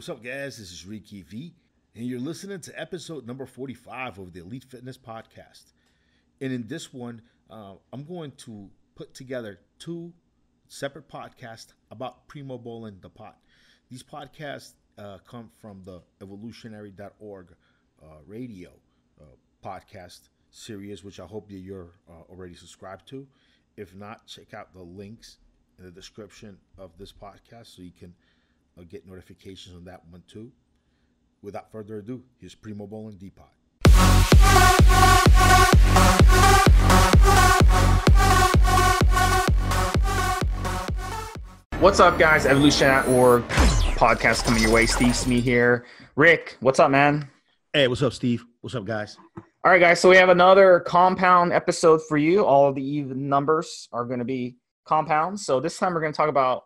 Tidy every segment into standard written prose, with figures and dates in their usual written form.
what's up, guys? This is Ricky V, and you're listening to episode number 45 of the Elite Fitness Podcast. And in this one, I'm going to put together two separate podcasts about Primo Bowling the Pot. These podcasts come from the evolutionary.org radio podcast series, which I hope that you're already subscribed to. If not, check out the links in the description of this podcast so you can get notifications on that one too. Without further ado, here's Primo Bowling the Pot. What's up, guys? Evolution.org podcast coming your way. Steve Smee here. Rick, what's up, man? Hey, what's up, Steve? What's up, guys? All right, guys. So we have another compound episode for you. All of the even numbers are going to be compounds. So this time we're going to talk about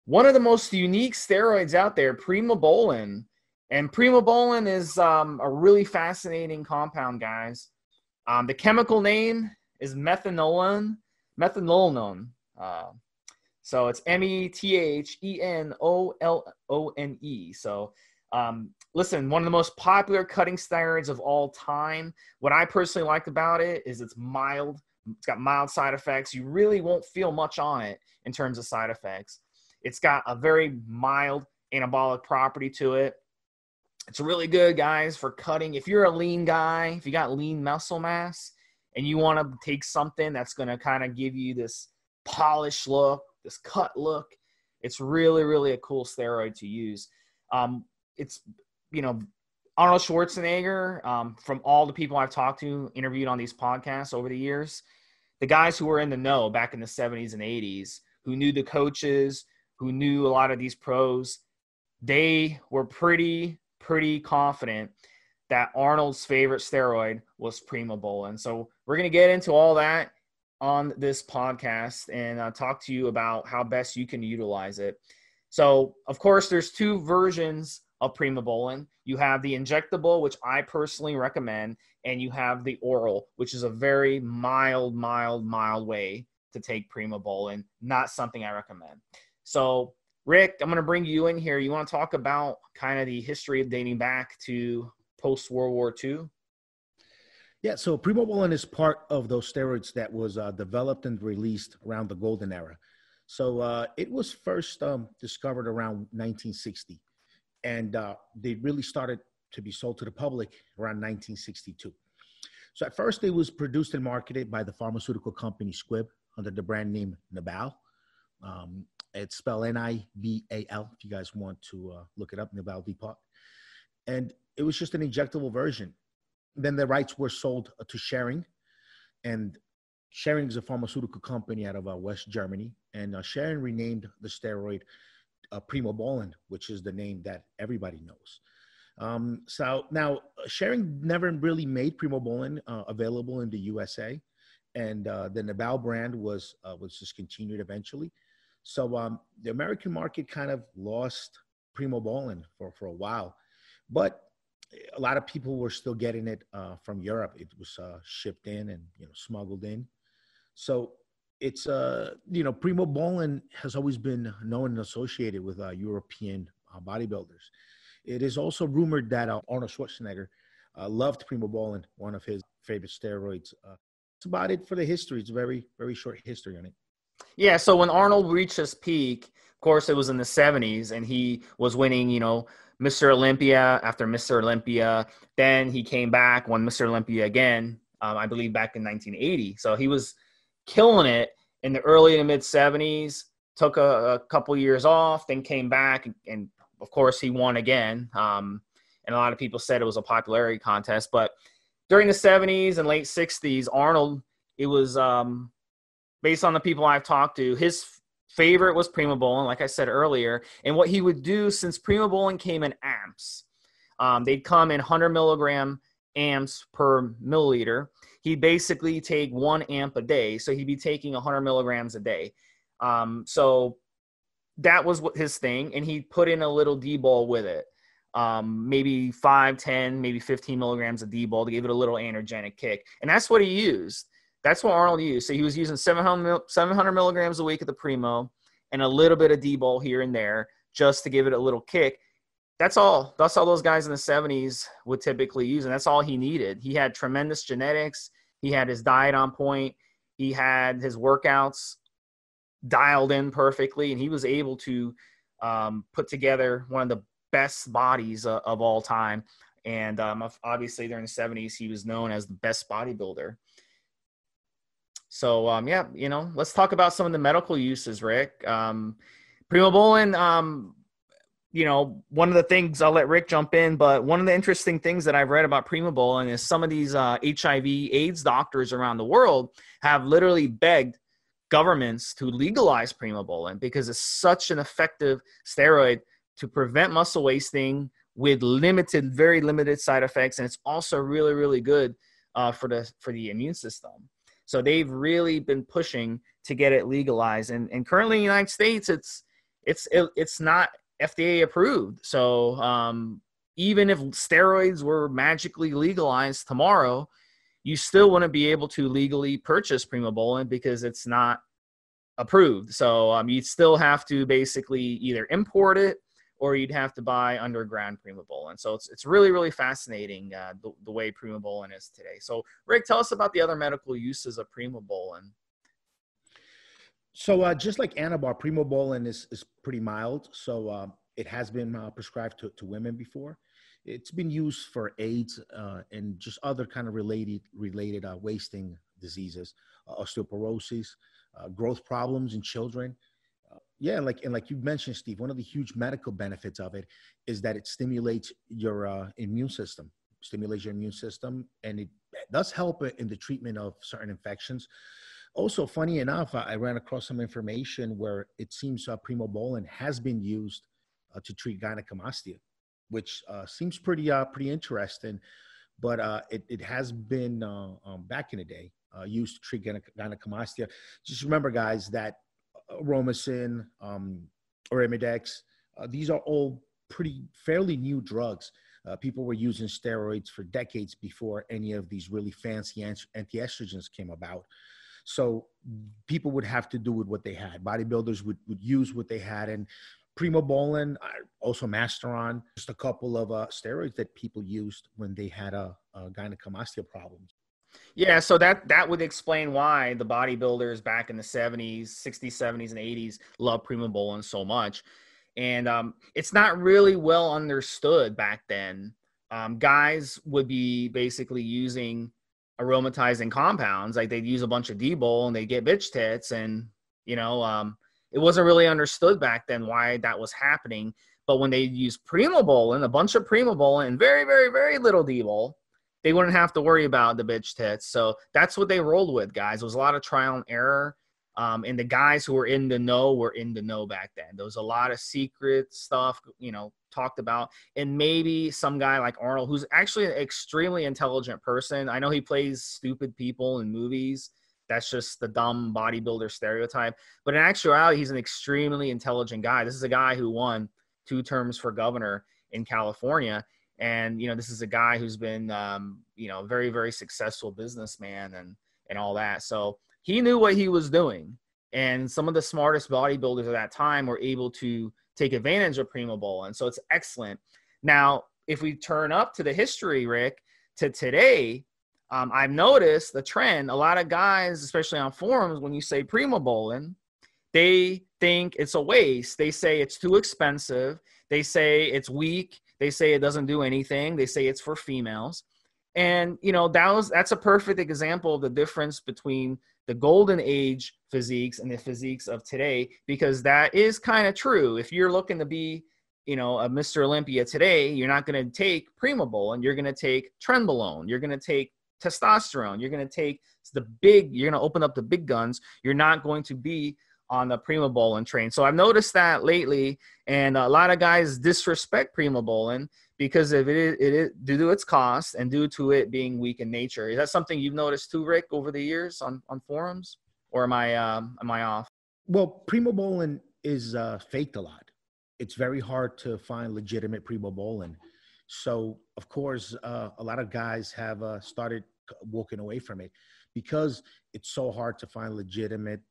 one of the most unique steroids out there, Primobolan. And Primobolan is a really fascinating compound, guys. The chemical name is methanolone. So it's METHENOLONE. So listen, one of the most popular cutting steroids of all time. What I personally like about it is it's mild. It's got mild side effects. You really won't feel much on it in terms of side effects. It's got a very mild anabolic property to it. It's really good, guys, for cutting. If you're a lean guy, if you got lean muscle mass, and you want to take something that's going to kind of give you this polished look, this cut look, it's really, really a cool steroid to use. It's, Arnold Schwarzenegger, from all the people I've talked to, interviewed on these podcasts over the years, the guys who were in the know back in the 70s and 80s, who knew the coaches, who knew a lot of these pros, they were pretty confident that Arnold's favorite steroid was Primobolan. So we're going to get into all that on this podcast and talk to you about how best you can utilize it. So, of course, there's two versions of Primobolan. You have the injectable, which I personally recommend, and you have the oral, which is a very mild way to take Primobolan, not something I recommend. So, Rick, I'm going to bring you in here. You want to talk about kind of the history of dating back to post-World War II? Yeah, so Primobolan is part of those steroids that was developed and released around the golden era. So it was first discovered around 1960, and they really started to be sold to the public around 1962. So at first, it was produced and marketed by the pharmaceutical company Squibb under the brand name Nabal. It's spelled Nibal if you guys want to look it up, Nabal Depot. And it was just an injectable version. Then the rights were sold to Schering, and Schering is a pharmaceutical company out of West Germany. And Schering renamed the steroid Primobolan, which is the name that everybody knows. So now Schering never really made Primobolan available in the USA, and the Nabal brand was discontinued eventually. So the American market kind of lost Primobolan for a while, but a lot of people were still getting it from Europe. It was shipped in and smuggled in. So it's Primobolan has always been known and associated with European bodybuilders. It is also rumored that Arnold Schwarzenegger loved Primobolan, one of his favorite steroids. That's about it for the history. It's a very, very short history on it. Yeah, so when Arnold reached his peak, of course, it was in the 70s, and he was winning, Mr. Olympia after Mr. Olympia. Then he came back, won Mr. Olympia again, I believe back in 1980. So he was killing it in the early to mid-70s, took a couple years off, then came back, and of course, he won again. And a lot of people said it was a popularity contest. But during the 70s and late 60s, Arnold, it was based on the people I've talked to, his favorite was Primobolan, like I said earlier. And what he would do, since Primobolan came in amps, they'd come in 100 milligram amps per milliliter. He'd basically take 1 amp a day. So he'd be taking 100 milligrams a day. So that was what his thing. And he put in a little D-ball with it. Maybe 5, 10, maybe 15 milligrams of D-ball to give it a little anergenic kick. And that's what he used. That's what Arnold used. So he was using 700 milligrams a week of the Primo and a little bit of D-ball here and there just to give it a little kick. That's all. That's all those guys in the 70s would typically use, and that's all he needed. He had tremendous genetics. He had his diet on point. He had his workouts dialed in perfectly, and he was able to put together one of the best bodies of all time. And obviously, during the 70s, he was known as the best bodybuilder. So, yeah, let's talk about some of the medical uses, Rick. Primobolan, one of the things, I'll let Rick jump in, but one of the interesting things that I've read about Primobolan is some of these HIV/AIDS doctors around the world have literally begged governments to legalize Primobolan because it's such an effective steroid to prevent muscle wasting with very limited side effects, and it's also really, really good for the immune system. So they've really been pushing to get it legalized, and currently in the United States, it's not FDA approved. So even if steroids were magically legalized tomorrow, you still wouldn't be able to legally purchase Primobolan because it's not approved. So you'd still have to basically either import it or you'd have to buy underground Primobolan. So it's really, really fascinating the way Primobolan is today. So Rick, tell us about the other medical uses of Primobolan. So just like Anabar, Primobolan is pretty mild. So it has been prescribed to women before. It's been used for AIDS and just other kind of related wasting diseases, osteoporosis, growth problems in children. Yeah, like you mentioned, Steve, one of the huge medical benefits of it is that it stimulates your immune system, and it does help in the treatment of certain infections. Also, funny enough, I ran across some information where it seems Primobolan has been used to treat gynecomastia, which seems pretty interesting. But it has been back in the day used to treat gynecomastia. Just remember, guys, that Romacin or Imidex, these are all fairly new drugs. People were using steroids for decades before any of these really fancy anti-estrogens came about. So people would have to do with what they had. Bodybuilders would use what they had. And Primobolan, also Masteron, just a couple of steroids that people used when they had gynecomastia problems. Yeah, so that would explain why the bodybuilders back in the 70s, 60s, 70s, and 80s loved Primobolan so much. And it's not really well understood back then. Guys would be basically using aromatizing compounds. Like they'd use a bunch of D-bol and they'd get bitch tits. And, it wasn't really understood back then why that was happening. But when they used Primobolan, a bunch of Primobolan and very, very, very little D-bol, they wouldn't have to worry about the bitch tits. So that's what they rolled with, guys. It was a lot of trial and error. And the guys who were in the know back then. There was a lot of secret stuff, talked about. And maybe some guy like Arnold, who's actually an extremely intelligent person. I know he plays stupid people in movies. That's just the dumb bodybuilder stereotype. But in actuality, he's an extremely intelligent guy. This is a guy who won 2 terms for governor in California. And, this is a guy who's been, very, very successful businessman and all that. So he knew what he was doing. And some of the smartest bodybuilders of that time were able to take advantage of Primobolan. So it's excellent. Now, if we turn up to the history, Rick, to today, I've noticed the trend. A lot of guys, especially on forums, when you say Primobolan, they think it's a waste. They say it's too expensive. They say it's weak. They say it doesn't do anything. They say it's for females. And, that's a perfect example of the difference between the golden age physiques and the physiques of today, because that is kind of true. If you're looking to be, a Mr. Olympia today, you're not going to take Primobolan. You're going to take Trenbolone. You're going to take testosterone. You're going to take you're going to open up the big guns. You're not going to be on the Primobolan train. So I've noticed that lately, and a lot of guys disrespect Primobolan because of it is due to its cost and due to it being weak in nature. Is that something you've noticed too, Rick, over the years on forums, or am I off? Well, Primobolan is faked a lot. It's very hard to find legitimate Primobolan. So, of course, a lot of guys have started walking away from it because it's so hard to find legitimate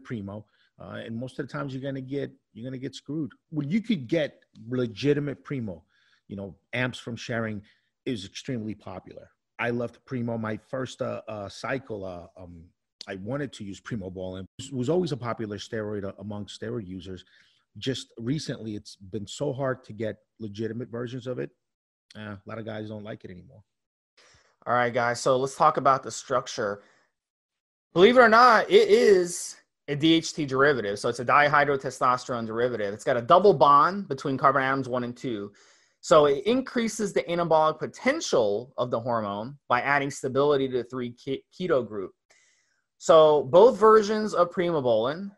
Primo. And most of the times you're gonna get screwed. Well, you could get legitimate Primo, amps from Sharing is extremely popular. I loved Primo. My first cycle, I wanted to use Primo Ball, and it was always a popular steroid among steroid users. Just recently, it's been so hard to get legitimate versions of it. A lot of guys don't like it anymore. All right, guys. So let's talk about the structure. Believe it or not, it is a DHT derivative. So it's a dihydrotestosterone derivative. It's got a double bond between carbon atoms 1 and 2. So it increases the anabolic potential of the hormone by adding stability to the 3-keto group. So both versions of Primobolan,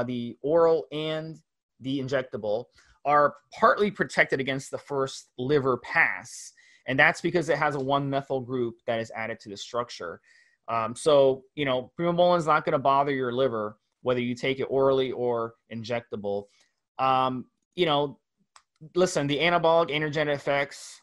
the oral and the injectable, are partly protected against the first liver pass. And that's because it has a 1-methyl group that is added to the structure. So, Primobolan is not going to bother your liver, whether you take it orally or injectable. Listen, the anabolic androgenic effects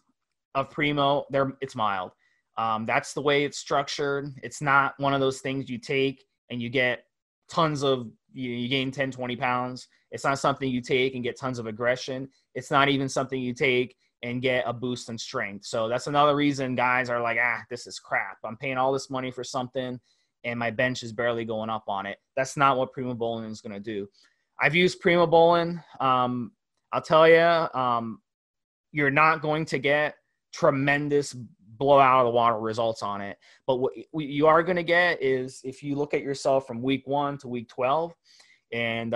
of Primo, it's mild. That's the way it's structured. It's not one of those things you take and you get tons of, you gain 10, 20 pounds. It's not something you take and get tons of aggression. It's not even something you take and get a boost in strength. So that's another reason guys are like, this is crap. I'm paying all this money for something and my bench is barely going up on it. That's not what Primobolan is going to do. I've used Primobolan. I'll tell you, you're not going to get tremendous blow out of the water results on it. But what you are going to get is, if you look at yourself from week 1 to week 12 and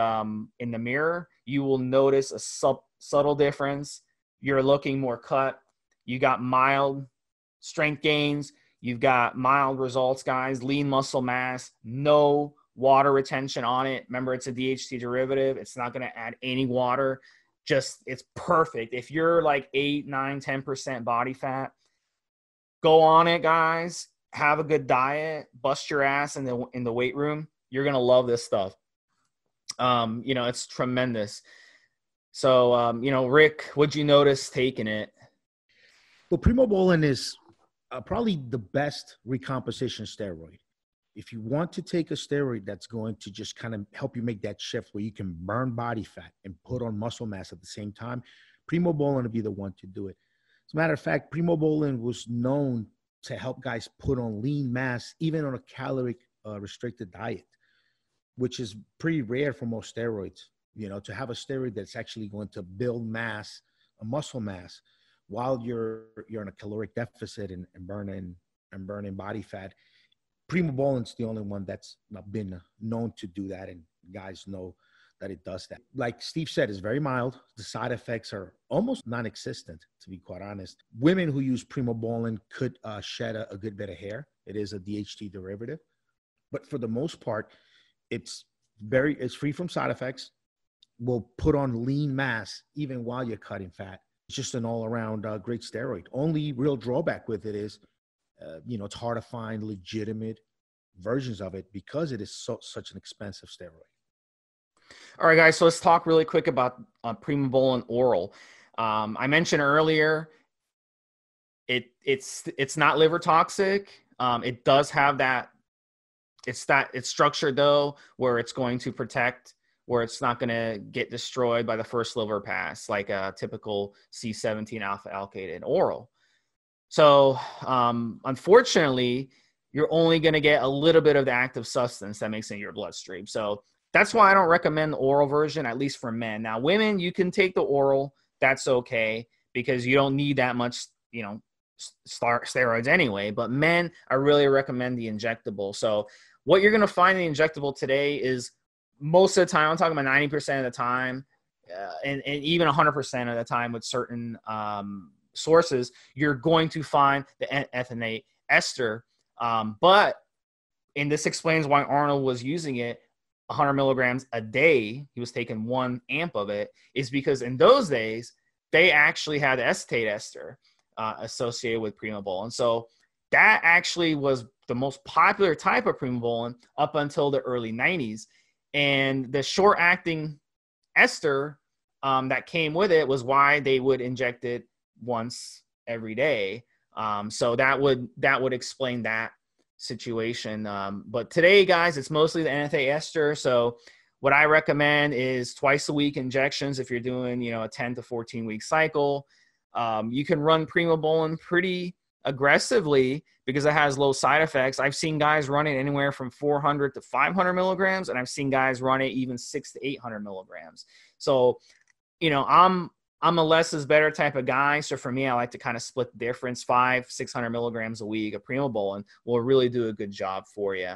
in the mirror, you will notice a subtle difference. You're looking more cut. You got mild strength gains. You've got mild results, guys. Lean muscle mass, no water retention on it. Remember, it's a DHT derivative. It's not going to add any water. It's perfect. If you're like 8, 9, 10% body fat, go on it, guys. Have a good diet. Bust your ass in the weight room. You're going to love this stuff. It's tremendous. So, Rick, what'd you notice taking it? Well, Primobolan is probably the best recomposition steroid. If you want to take a steroid that's going to just kind of help you make that shift where you can burn body fat and put on muscle mass at the same time, Primobolan would be the one to do it. As a matter of fact, Primobolan was known to help guys put on lean mass, even on a caloric restricted diet, which is pretty rare for most steroids. To have a steroid that's actually going to build mass, a muscle mass, while you're in a caloric deficit and burning body fat. Primobolan's the only one that's been known to do that, and guys know that it does that. Like Steve said, it's very mild. The side effects are almost non-existent, to be quite honest. Women who use Primobolan could shed a good bit of hair. It is a DHT derivative, but for the most part, it's free from side effects. Will put on lean mass even while you're cutting fat. It's just an all-around great steroid. Only real drawback with it is, it's hard to find legitimate versions of it because it is such an expensive steroid. All right, guys. So let's talk really quick about Primobolan oral. I mentioned earlier, it's not liver toxic. It does have that. It's structured though, where it's going to protect, where it's not going to get destroyed by the first liver pass like a typical C17 alpha alkylated oral. So unfortunately, you're only going to get a little bit of the active substance that makes it in your bloodstream. So that's why I don't recommend the oral version, at least for men. Now, women, you can take the oral. That's okay because you don't need that much, steroids anyway. But men, I really recommend the injectable. So what you're going to find in the injectable today is most of the time, I'm talking about 90% of the time, and even 100% of the time with certain sources, you're going to find the ethanoate ester. And this explains why Arnold was using it 100 milligrams a day. He was taking 1 amp of it, is because in those days, they actually had acetate ester associated with Primobolan. So that actually was the most popular type of Primobolan up until the early 90s. And the short-acting ester that came with it was why they would inject it once every day. So that would explain that situation. But today, guys, it's mostly the NFA ester. So what I recommend is twice a week injections if you're doing, a 10 to 14 week cycle. You can run Primobolan pretty aggressively because it has low side effects. I've seen guys run it anywhere from 400 to 500 milligrams, and I've seen guys run it even 600 to 800 milligrams. So, I'm a less is better type of guy. So for me, I like to kind of split the difference. 500-600 milligrams a week of Primobolan will really do a good job for you.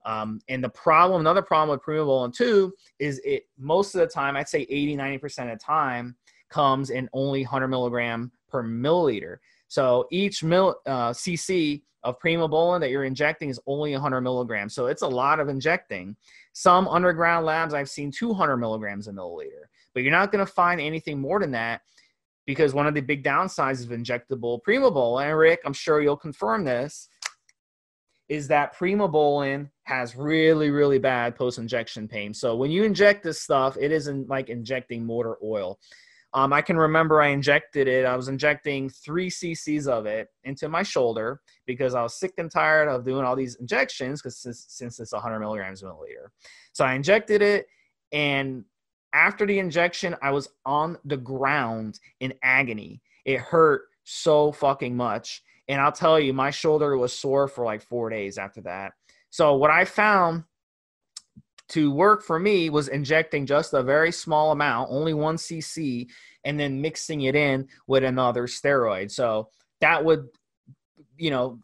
And another problem with Primobolan too, is it most of the time, I'd say 80-90% of the time, comes in only 100 milligram per milliliter. So each cc of Primobolan that you're injecting is only 100 milligrams. So it's a lot of injecting. Some underground labs, I've seen 200 milligrams a milliliter, but you're not going to find anything more than that, because one of the big downsides of injectable Primobolan, and Rick, I'm sure you'll confirm this, is that Primobolan has really, really bad post-injection pain. So when you inject this stuff, it isn't like injecting motor oil. I can remember I injected it. I was injecting 3 cc's of it into my shoulder because I was sick and tired of doing all these injections, because since it's 100 milligrams a milliliter. So I injected it, and after the injection, I was on the ground in agony. It hurt so fucking much. And I'll tell you, my shoulder was sore for like 4 days after that. So what I found to work for me was injecting just a very small amount, only 1 cc, and then mixing it in with another steroid. So that would,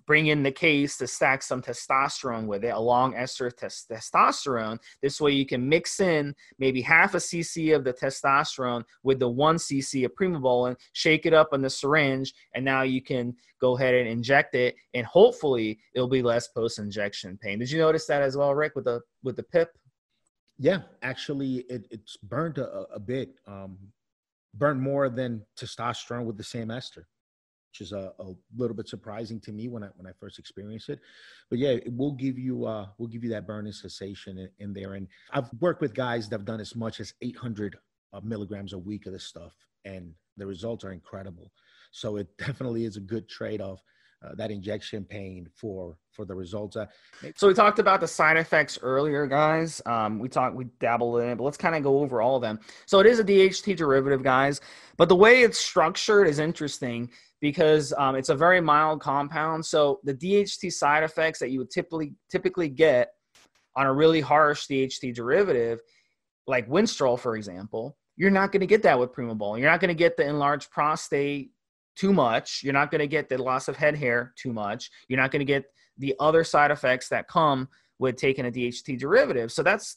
bring in the case to stack some testosterone with it, a long ester testosterone. This way you can mix in maybe half a cc of the testosterone with the 1 cc of Primobolan, shake it up in the syringe, and now you can go ahead and inject it, and hopefully it'll be less post-injection pain. Did you notice that as well, Rick, with the PIP? Yeah, actually, it's burned a bit, burned more than testosterone with the same ester, which is a little bit surprising to me when I first experienced it. But yeah, it will give you that burning sensation in there. And I've worked with guys that have done as much as 800 milligrams a week of this stuff, and the results are incredible. So it definitely is a good trade-off. That injection pain for the results. So we talked about the side effects earlier, guys. We dabbled in it, but let's kind of go over all of them. So it is a DHT derivative, guys, but the way it's structured is interesting because it's a very mild compound. So the DHT side effects that you would typically get on a really harsh DHT derivative, like Winstrol, for example, you're not going to get that with Primobolan. You're not going to get the enlarged prostate too much. You're not going to get the loss of head hair too much. You're not going to get the other side effects that come with taking a DHT derivative. So that's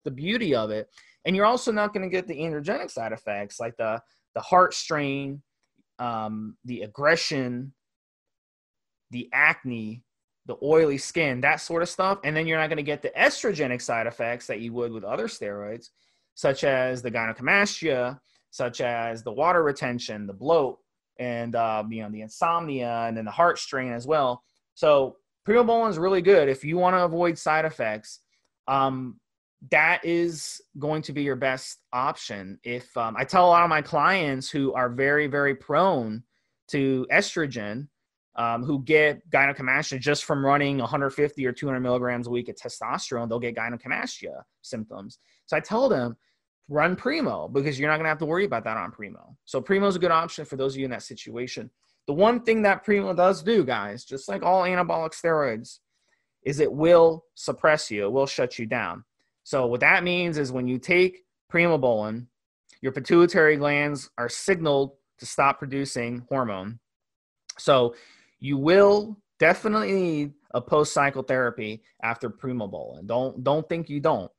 the beauty of it. And you're also not going to get the androgenic side effects like the heart strain, the aggression, the acne, the oily skin, that sort of stuff. And then you're not going to get the estrogenic side effects that you would with other steroids, such as the gynecomastia, such as the water retention, the bloat, and the insomnia, and then the heart strain as well. So Primobolan is really good if you want to avoid side effects. That is going to be your best option. If I tell a lot of my clients who are very, very prone to estrogen, who get gynecomastia just from running 150 or 200 milligrams a week of testosterone, they'll get gynecomastia symptoms. So I tell them, run Primo, because you're not going to have to worry about that on Primo. So Primo is a good option for those of you in that situation. The one thing that Primo does do, guys, just like all anabolic steroids, is it will suppress you. It will shut you down. So what that means is when you take Primobolan, your pituitary glands are signaled to stop producing hormone. So you will definitely need a post-cycle therapy after Primobolan. Don't think you don't.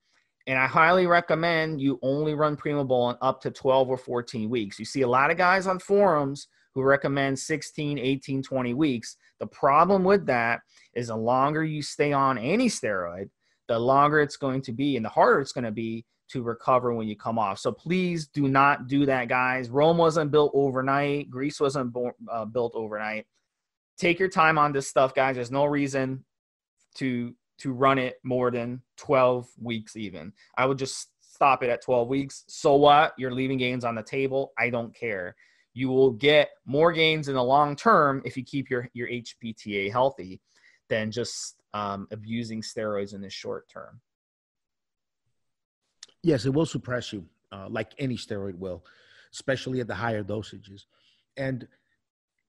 And I highly recommend you only run Primobolan up to 12 or 14 weeks. You see a lot of guys on forums who recommend 16, 18, 20 weeks. The problem with that is the longer you stay on any steroid, the longer it's going to be and the harder it's going to be to recover when you come off. So please do not do that, guys. Rome wasn't built overnight. Greece wasn't built overnight. Take your time on this stuff, guys. There's no reason to run it more than 12 weeks even. I would just stop it at 12 weeks. So what? You're leaving gains on the table. I don't care. You will get more gains in the long term if you keep your HPTA healthy than just abusing steroids in the short term. Yes, it will suppress you, like any steroid will, especially at the higher dosages. And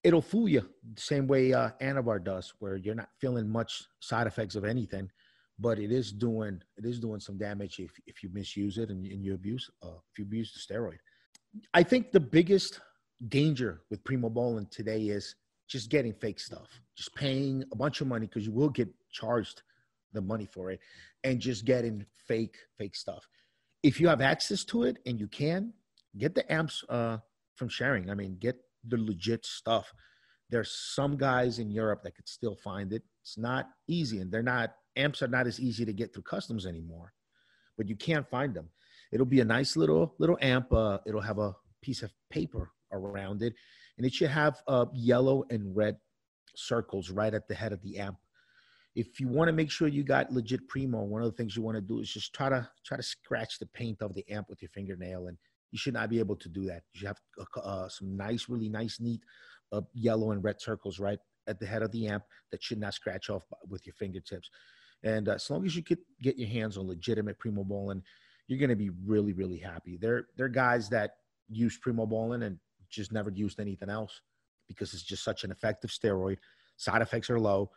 it'll fool you the same way Anavar does, where you're not feeling much side effects of anything, but it is doing some damage if you misuse it and you abuse the steroid. I think the biggest danger with primobolan today is just getting fake stuff, just paying a bunch of money because you will get charged the money for it, and just getting fake stuff. If you have access to it and you can get the amps from sharing, I mean, get the legit stuff. There's some guys in Europe that could still find it. It's not easy, and they're not amps are not as easy to get through customs anymore, but you can't find them. It'll be a nice little amp. It'll have a piece of paper around it, and it should have yellow and red circles right at the head of the amp. If you want to make sure you got legit primo, one of the things you want to do is just try to scratch the paint of the amp with your fingernail, and you should not be able to do that. You should have some nice, really nice, neat yellow and red circles right at the head of the amp that should not scratch off with your fingertips. And as long as you could get your hands on legitimate primobolan, you're going to be really, really happy. They're guys that use primobolan and just never used anything else because it's just such an effective steroid. Side effects are low.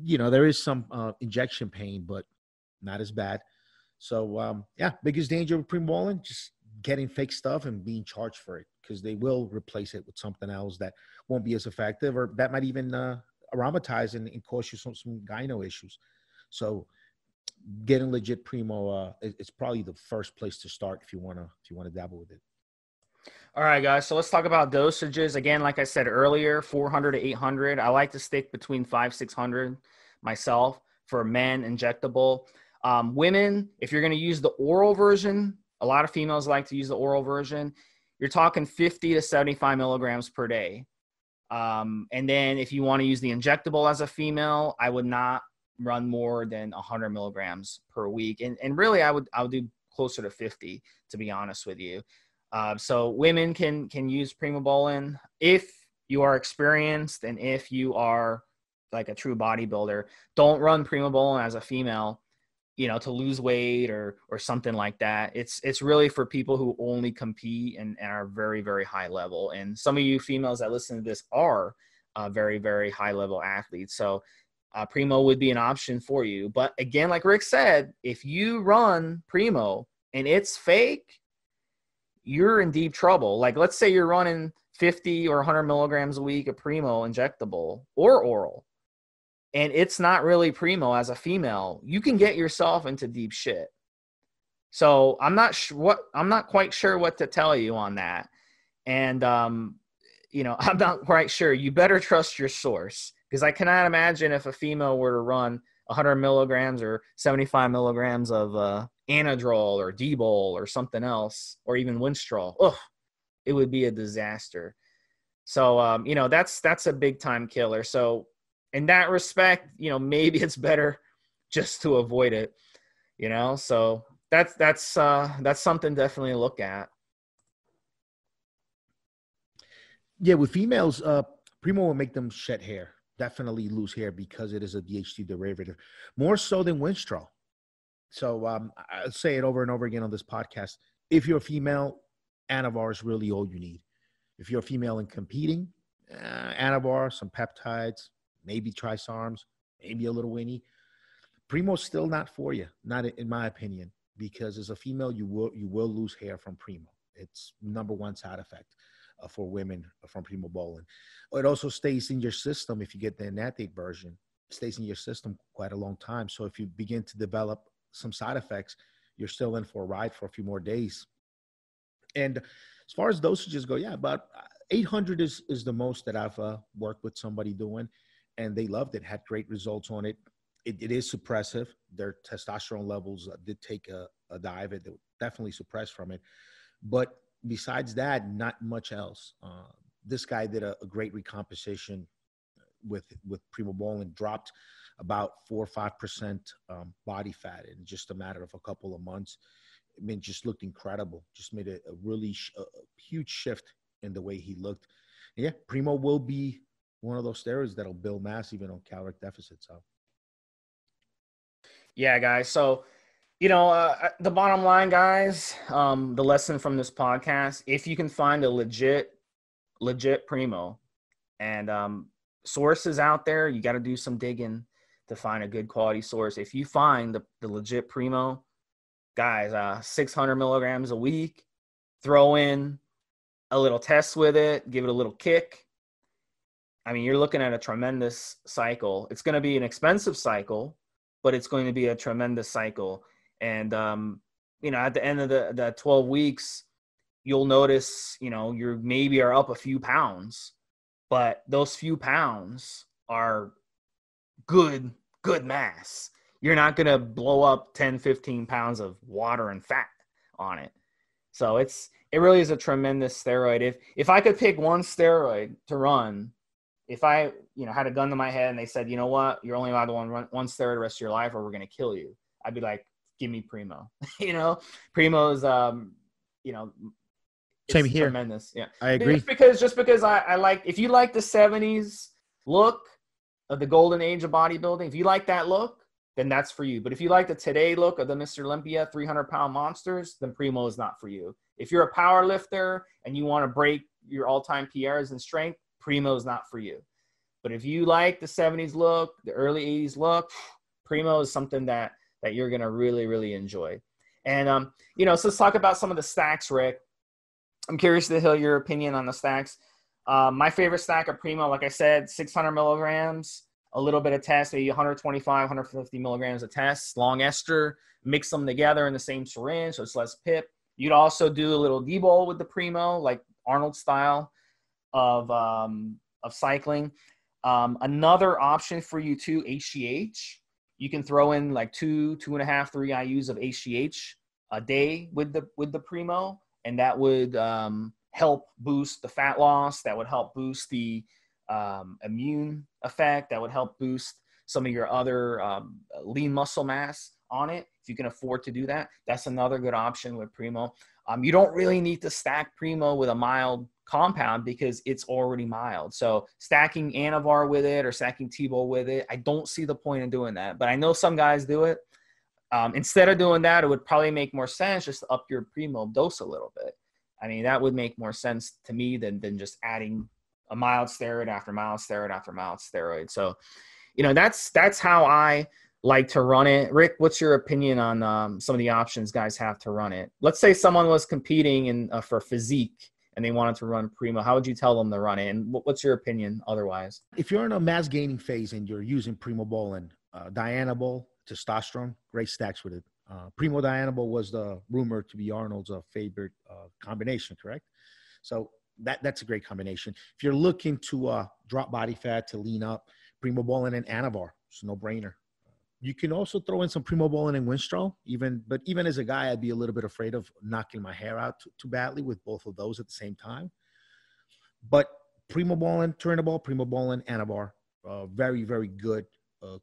There is some injection pain, but not as bad. So, biggest danger with primobolan, just getting fake stuff and being charged for it, because they will replace it with something else that won't be as effective, or that might even aromatize and cause you some gyno issues. So getting legit primo is probably the first place to start if you want to dabble with it. All right, guys. So let's talk about dosages. Again, like I said earlier, 400 to 800. I like to stick between 500-600 myself for men injectable. Women, if you're going to use the oral version, a lot of females like to use the oral version. You're talking 50 to 75 milligrams per day. And then if you want to use the injectable as a female, I would not run more than 100 milligrams per week. And really, I would do closer to 50, to be honest with you. So women can use primobolan if you are experienced and if you are like a true bodybuilder. Don't run primobolan as a female, to lose weight or something like that. It's really for people who only compete and are very, very high level. And some of you females that listen to this are very, very high level athletes. So primo would be an option for you. But again, like Rick said, if you run primo and it's fake, you're in deep trouble. Like, let's say you're running 50 or 100 milligrams a week of primo injectable or oral, and it's not really primo as a female, you can get yourself into deep shit. So I'm not quite sure what to tell you on that. And, I'm not quite sure. You better trust your source, because I cannot imagine if a female were to run 100 milligrams or 75 milligrams of Anadrol or D-Bol or something else, or even Winstrol. It would be a disaster. So, that's a big time killer. So in that respect, maybe it's better just to avoid it, so that's something definitely to look at. Yeah. With females, primo will make them shed hair, definitely lose hair, because it is a DHT derivative, more so than Winstrol. So I'll say it over and over again on this podcast. If you're a female, Anavar is really all you need. If you're a female and competing, Anavar, some peptides, maybe Trisarms, maybe a little Winnie. Primo's still not for you, not in my opinion, because as a female, you will lose hair from primo. It's number one side effect for women from primobolan. It also stays in your system if you get the enanthate version. It stays in your system quite a long time. So if you begin to develop some side effects, you're still in for a ride for a few more days. And as far as dosages go, about 800 is the most that I've worked with somebody doing, and they loved it, had great results on it. It is suppressive. Their testosterone levels did take a dive. It definitely suppressed from it. But besides that, not much else. This guy did a great recomposition with primobolan, dropped about 4 or 5% body fat in just a matter of a couple of months. I mean, just looked incredible. Just made a really huge shift in the way he looked. And yeah, primo will be one of those steroids that'll build mass even on caloric deficit. So yeah, guys. So The bottom line, guys, the lesson from this podcast, if you can find a legit primo, and sources out there, you got to do some digging to find a good quality source. If you find the legit primo, guys, 600 milligrams a week, throw in a little test with it, give it a little kick. I mean, you're looking at a tremendous cycle. It's going to be an expensive cycle, but it's going to be a tremendous cycle. And, at the end of the 12 weeks, you'll notice, you maybe are up a few pounds, but those few pounds are good mass. You're not going to blow up 10, 15 pounds of water and fat on it. So it really is a tremendous steroid. If I could pick one steroid to run, if I, had a gun to my head and they said, you know what, you're only allowed to run one steroid the rest of your life or we're going to kill you, I'd be like, give me Primo. Primo's, Same here. Tremendous. Yeah. I agree. Just because I like, if you like the 70s look of the golden age of bodybuilding, if you like that look, then that's for you. But if you like the today look of the Mr. Olympia 300-pound monsters, then Primo is not for you. If you're a power lifter and you want to break your all-time PRs in strength, Primo is not for you. But if you like the 70s look, the early 80s look, Primo is something that you're going to really, really enjoy. And, so let's talk about some of the stacks, Rick. I'm curious to hear your opinion on the stacks. My favorite stack of Primo, like I said, 600 milligrams, a little bit of test, maybe 125, 150 milligrams of test, long ester, mix them together in the same syringe, so it's less pip. You'd also do a little debol with the Primo, like Arnold style of cycling. Another option for you too, HGH. You can throw in like 2.5, 3 IUs of HGH a day with the Primo, and that would help boost the fat loss. That would help boost the immune effect. That would help boost some of your other lean muscle mass on it. If you can afford to do that, that's another good option with Primo. You don't really need to stack Primo with a mild compound because it's already mild. So stacking Anavar with it or stacking T-Bol with it, I don't see the point in doing that. But I know some guys do it. Instead of doing that, it would probably make more sense just to up your Primo dose a little bit. I mean, that would make more sense to me than just adding a mild steroid after mild steroid after mild steroid. So, that's how I like to run it. Rick, what's your opinion on some of the options guys have to run it? Let's say someone was competing for physique and they wanted to run Primo. How would you tell them to run it? And what's your opinion otherwise? If you're in a mass gaining phase and you're using Primobolan, Dianabol, testosterone, great stacks with it. Primo Dianabol was the rumored to be Arnold's favorite combination, correct? So that's a great combination. If you're looking to drop body fat, to lean up, Primobolan and Anavar, it's a no-brainer. You can also throw in some Primobolan and Winstrol, but even as a guy, I'd be a little bit afraid of knocking my hair out too badly with both of those at the same time. But Primobolan, Turinabol, Primobolan, Anavar, very, very good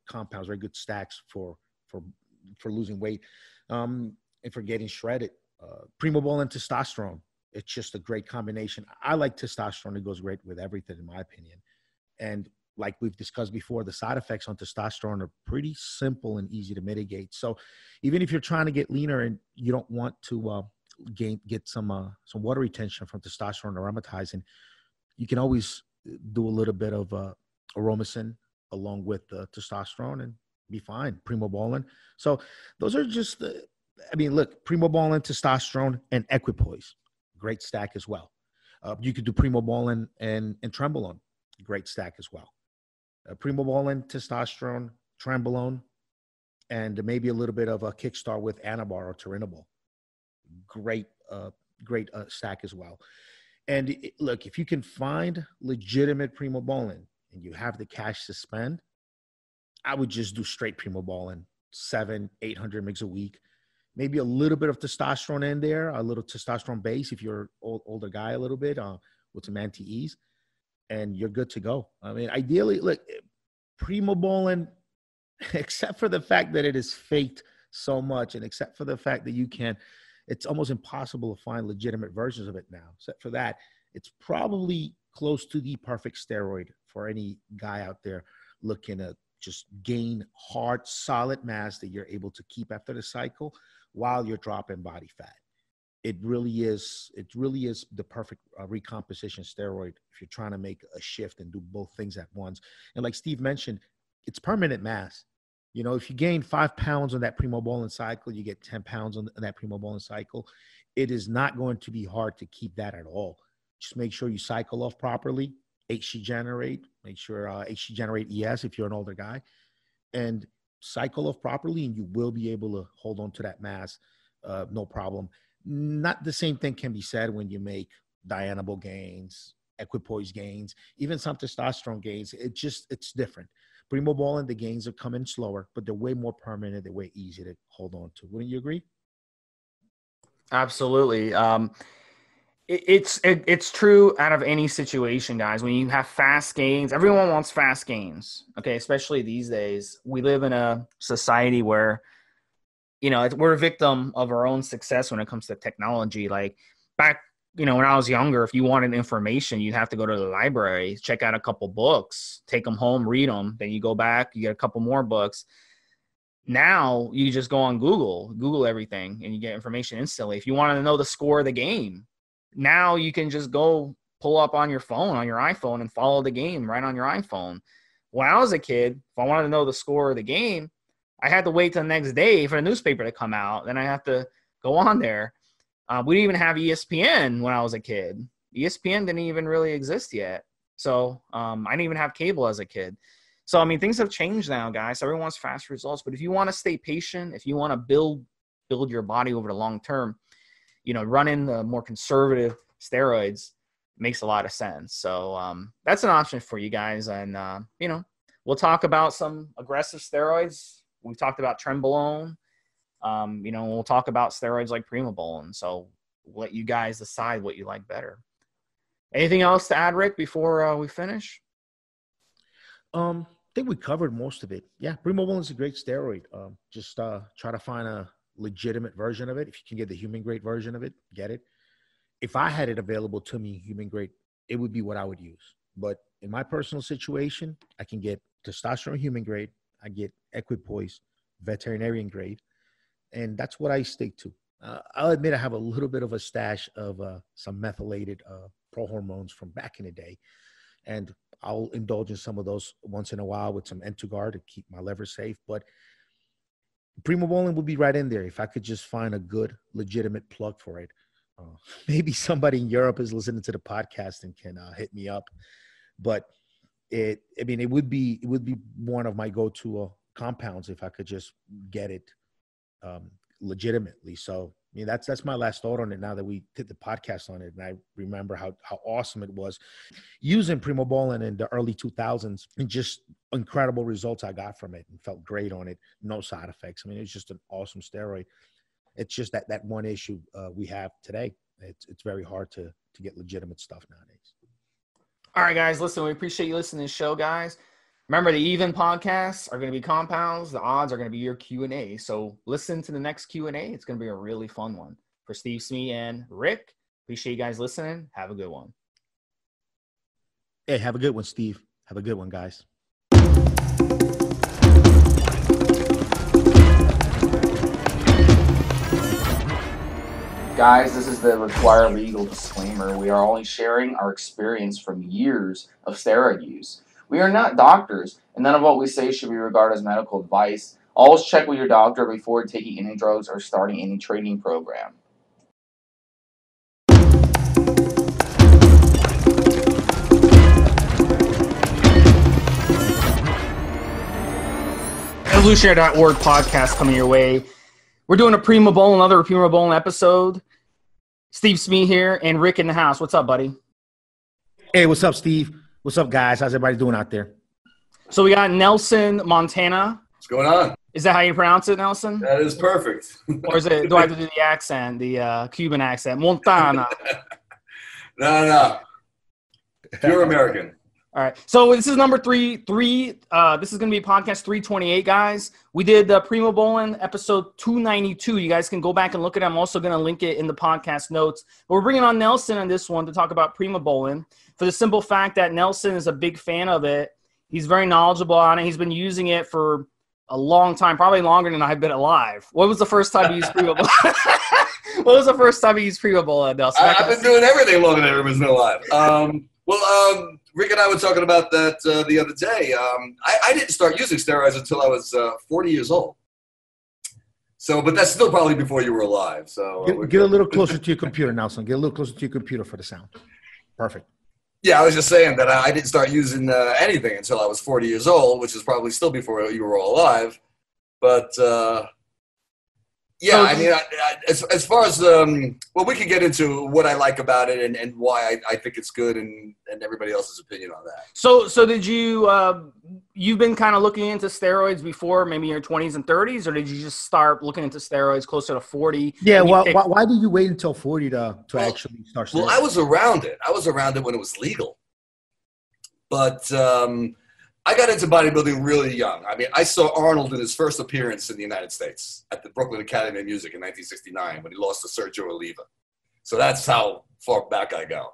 compounds, very good stacks for losing weight and for getting shredded. Primobolan, testosterone, it's just a great combination. I like testosterone. It goes great with everything, in my opinion. And like we've discussed before, the side effects on testosterone are pretty simple and easy to mitigate. So even if you're trying to get leaner and you don't want to get some water retention from testosterone aromatizing, you can always do a little bit of Aromacin along with testosterone and be fine. Primobolan. So those are just look, Primobolan, testosterone, and Equipoise, great stack as well. You could do Primobolan and Trenbolone, great stack as well. Primobolan, testosterone, Trenbolone, and maybe a little bit of a kickstart with Anavar or Turinabol. Great stack as well. And look, if you can find legitimate Primobolan and you have the cash to spend, I would just do straight Primobolan, 700-800 mg a week. Maybe a little bit of testosterone in there, a little testosterone base if you're older guy a little bit with some anti-E's, and you're good to go. I mean, ideally, look, Primobolan, except for the fact that it is faked so much and except for the fact that it's almost impossible to find legitimate versions of it now. Except for that, it's probably close to the perfect steroid for any guy out there looking to just gain hard, solid mass that you're able to keep after the cycle while you're dropping body fat. It really is the perfect recomposition steroid if you're trying to make a shift and do both things at once. And like Steve mentioned, it's permanent mass. If you gain 5 pounds on that primobolan cycle, you get 10 pounds on that primobolan cycle. It is not going to be hard to keep that at all. Just make sure you cycle off properly. HC generate, make sure HC generate ES if you're an older guy, and cycle off properly, and you will be able to hold on to that mass, no problem. Not the same thing can be said when you make dianabol gains, equipoise gains, even some testosterone gains. It's different. Primobolan, the gains are coming slower, but they're way more permanent. They're way easier to hold on to. Wouldn't you agree? Absolutely. It's true out of any situation, guys. When you have fast gains, everyone wants fast gains. Okay, especially these days. We live in a society where, we're a victim of our own success when it comes to technology. Like back, when I was younger, if you wanted information, you'd have to go to the library, check out a couple books, take them home, read them. Then you go back, you get a couple more books. Now you just go on Google everything, and you get information instantly. If you want to know the score of the game, now you can just go pull up on your phone, on your iPhone, and follow the game right on your iPhone. When I was a kid, if I wanted to know the score of the game, I had to wait till the next day for the newspaper to come out. Then I have to go on there. We didn't even have ESPN when I was a kid. ESPN didn't even really exist yet. So I didn't even have cable as a kid. So, things have changed now, guys. Everyone wants fast results. But if you want to stay patient, if you want to build your body over the long term, running the more conservative steroids makes a lot of sense. So that's an option for you guys. And, we'll talk about some aggressive steroids. We've talked about Trenbolone. We'll talk about steroids like Primobolan. So we'll let you guys decide what you like better. Anything else to add, Rick, before we finish? I think we covered most of it. Yeah, Primobolan is a great steroid. Just try to find a legitimate version of it. If you can get the human grade version of it, get it. If I had it available to me, human grade, it would be what I would use. But in my personal situation, I can get testosterone human grade. I get equipoise veterinarian grade. And that's what I stick to. I'll admit I have a little bit of a stash of some methylated prohormones from back in the day. And I'll indulge in some of those once in a while with some Entugar to keep my liver safe. But Primobolan would be right in there if I could just find a good, legitimate plug for it. Maybe somebody in Europe is listening to the podcast and can hit me up. But it would be one of my go-to compounds if I could just get it legitimately. So that's my last thought on it now that we did the podcast on it. And I remember how awesome it was using Primobolan in the early 2000s, and just incredible results I got from it and felt great on it. No side effects. It's just an awesome steroid. It's just that one issue we have today. It's very hard to get legitimate stuff nowadays. All right, guys, listen, we appreciate you listening to the show, guys. Remember, the even podcasts are going to be compounds. The odds are going to be your Q&A. So listen to the next Q&A. It's going to be a really fun one. For Steve Smee and Rick, appreciate you guys listening. Have a good one. Hey, have a good one, Steve. Have a good one, guys. Guys, this is the required legal disclaimer. We are only sharing our experience from years of steroid use. We are not doctors, and none of what we say should be regarded as medical advice. Always check with your doctor before taking any drugs or starting any training program. Evolutionary.org podcast coming your way. We're doing another Primobolan episode. Steve Smee here and Rick in the house. What's up, buddy? Hey, what's up, Steve? What's up, guys? How's everybody doing out there? So we got Nelson, Montana. What's going on? Is that how you pronounce it, Nelson? That is perfect. Or do I have to do the accent, the Cuban accent? Montana. No. Pure American. All right. So this is number three. This is going to be podcast 328, guys. We did Primobolan episode 292. You guys can go back and look at it. I'm also going to link it in the podcast notes. But we're bringing on Nelson on this one to talk about Primobolan for the simple fact that Nelson is a big fan of it. He's very knowledgeable on it. He's been using it for a long time, probably longer than I've been alive. What was the first time you used Primo Bowling? What was the first time you used Primo Bowling, Nelson? I've been doing everything longer than everyone's been alive. Rick and I were talking about that the other day. I didn't start using steroids until I was 40 years old. So, but that's still probably before you were alive. So get a little closer to your computer, Nelson. Get a little closer to your computer for the sound. Perfect. Yeah, I was just saying that I didn't start using anything until I was 40 years old, which is probably still before you were all alive. But yeah, I mean, as far as well, we can get into what I like about it and why I think it's good and everybody else's opinion on that. So did you you've been kind of looking into steroids before, maybe in your 20s and 30s, or did you just start looking into steroids closer to 40? Yeah, why did you wait until 40 to actually start steroids? Well, I was around it. I was around it when it was legal. But I got into bodybuilding really young. I mean, I saw Arnold in his first appearance in the United States at the Brooklyn Academy of Music in 1969 when he lost to Sergio Oliva. So that's how far back I go.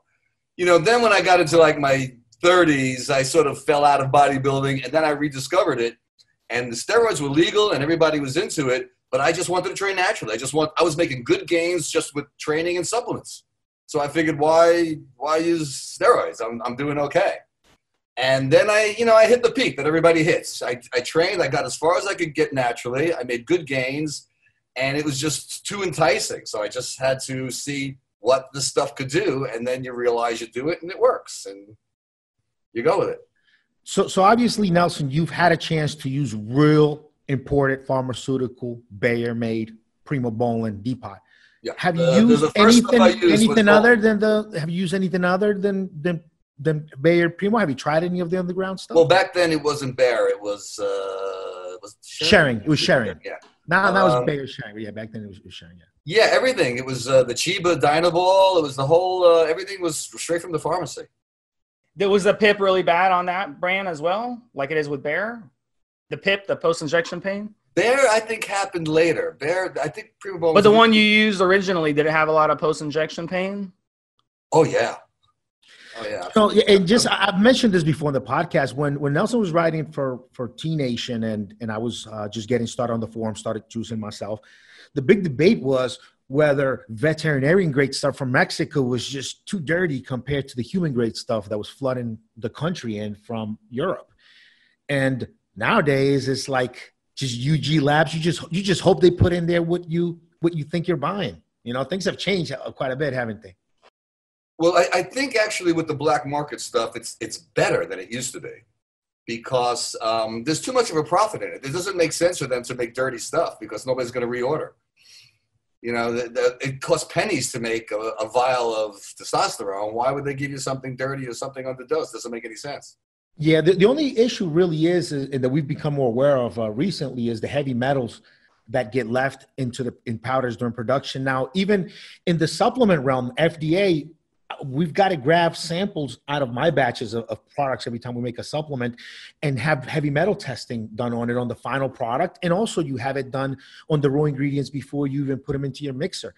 You know, then when I got into like my 30s, I sort of fell out of bodybuilding, and then I rediscovered it. And the steroids were legal, and everybody was into it, but I just wanted to train naturally. I was making good gains just with training and supplements. So I figured, why use steroids? I'm doing okay. And then I hit the peak that everybody hits. I trained. I got as far as I could get naturally. I made good gains, and it was just too enticing. So I just had to see what the stuff could do, and then you realize you do it, and it works, and you go with it. So obviously, Nelson, you've had a chance to use real imported pharmaceutical, Bayer-made Primo Bowling Depot. Yeah. Have you used anything other than Bayer Primo? Have you tried any of the underground stuff? Well, back then it wasn't Bayer. It was Sharing. It was Sharing. Yeah. Now it's Bayer Sharing. Yeah, back then it was Sharing. Yeah. Yeah, everything. It was the Chiba Dynaball. It was the whole. Everything was straight from the pharmacy. Was the PIP really bad on that brand as well, like it is with Bayer? The PIP, the post-injection pain? Bayer, I think, happened later. Bayer, I think Primo Bowling. But the one you used originally, did it have a lot of post-injection pain? Oh, yeah. Oh, yeah. So, and I've mentioned this before in the podcast. When Nelson was writing for T Nation and I was just getting started on the forum, started choosing myself, the big debate was whether veterinarian grade stuff from Mexico was just too dirty compared to the human grade stuff that was flooding the country in from Europe. And nowadays it's like just UG Labs. You just hope they put in there what you think you're buying. You know, things have changed quite a bit, haven't they? Well, I think actually with the black market stuff, it's better than it used to be because there's too much of a profit in it. It doesn't make sense for them to make dirty stuff because nobody's going to reorder. You know, it costs pennies to make a vial of testosterone. Why would they give you something dirty or something underdosed? Doesn't make any sense. Yeah, the only issue really is that we've become more aware of recently is the heavy metals that get left in powders during production. Now, even in the supplement realm, FDA, we've got to grab samples out of my batches of products every time we make a supplement and have heavy metal testing done on it on the final product. And also you have it done on the raw ingredients before you even put them into your mixer.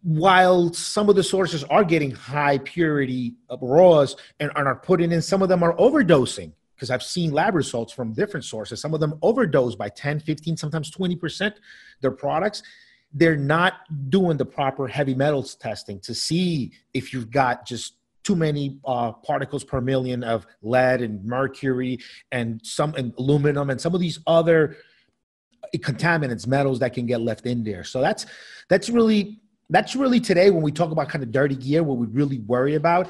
While some of the sources are getting high purity of raws and are putting in, some of them are overdosing because I've seen lab results from different sources. Some of them overdose by 10, 15, sometimes 20% their products. They're not doing the proper heavy metals testing to see if you've got just too many particles per million of lead and mercury and aluminum and some of these other contaminants, metals that can get left in there. So that's really today when we talk about kind of dirty gear, what we really worry about.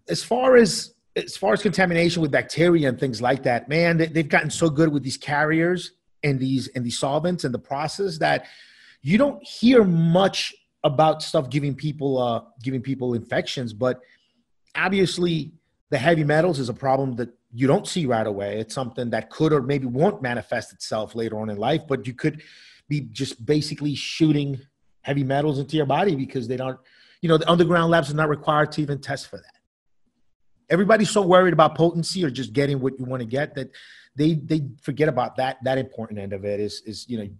As far as contamination with bacteria and things like that, man, they've gotten so good with these carriers and these solvents and the process that you don't hear much about stuff giving people infections, but obviously the heavy metals is a problem that you don't see right away. It's something that could or maybe won't manifest itself later on in life, but you could be just basically shooting heavy metals into your body because they don't, the underground labs are not required to even test for that. Everybody's so worried about potency or just getting what you want to get that they forget about that important end of it is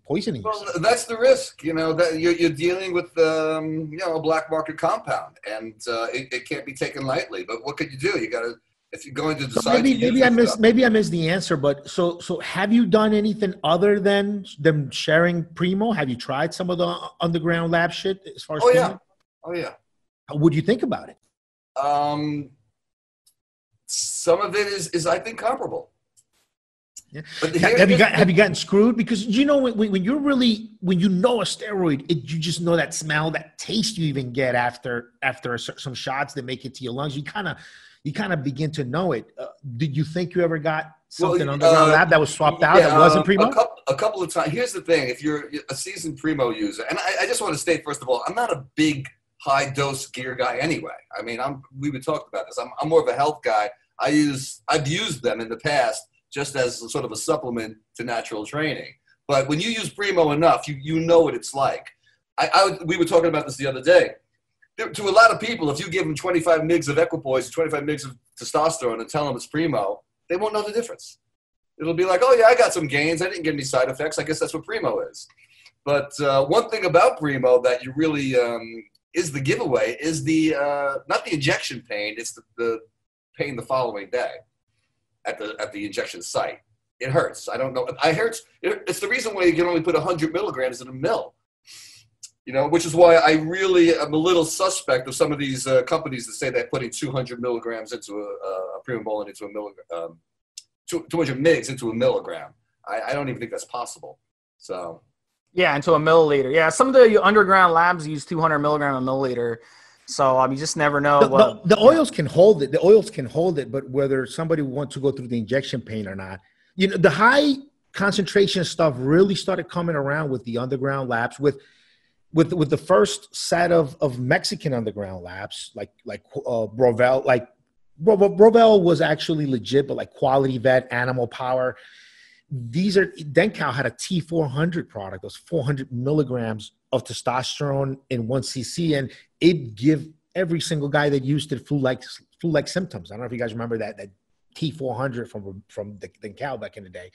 poisoning yourself. Well, that's the risk, that you're dealing with a black market compound and it can't be taken lightly. But what could you do? You got to If you're going to So decide to use maybe I missed the answer, but so have you done anything other than them sharing Primo? Have you tried some of the underground lab shit as far as Primo? Oh yeah. What do you think about it? Some of it is I think comparable. Yeah. But have you gotten screwed? Because you know when you're really when you know a steroid, you just know that smell, that taste you even get after some shots that make it to your lungs. You kind of begin to know it. Did you think you ever got something underground lab that was swapped out that wasn't Primo? A couple of times. Here's the thing: if you're a seasoned Primo user, and I just want to state first of all, I'm not a big high dose gear guy anyway. I mean, we would talk about this. I'm more of a health guy. I've used them in the past just as sort of a supplement to natural training. But when you use Primo enough, you know what it's like. We were talking about this the other day. To a lot of people, if you give them 25 mgs of equipoise, 25 mgs of testosterone and tell them it's Primo, they won't know the difference. It'll be like, oh yeah, I got some gains. I didn't get any side effects. I guess that's what Primo is. But one thing about Primo that you really is the giveaway is the not the injection pain. It's the pain the following day at the injection site. It hurts. I don't know. It's the reason why you can only put 100 milligrams in a mill. You know, which is why I really am a little suspect of some of these companies that say they're putting 200 milligrams into a Primobolan into a milligram, 200 mgs into a milligram. I don't even think that's possible. So. Yeah, into a milliliter. Yeah, some of the underground labs use 200 milligram a milliliter. So you just never know. The oils can hold it. The oils can hold it, but whether somebody wants to go through the injection pain or not, you know, the high concentration stuff really started coming around with the underground labs with the first set of Mexican underground labs, like Brovel. Like Brovel was actually legit, but like Quality Vet, Animal Power. Denkow had a T400 product. It was 400 milligrams of testosterone in 1 cc, and it give every single guy that used it flu-like symptoms. I don't know if you guys remember that T400 from the Denkow back in the day,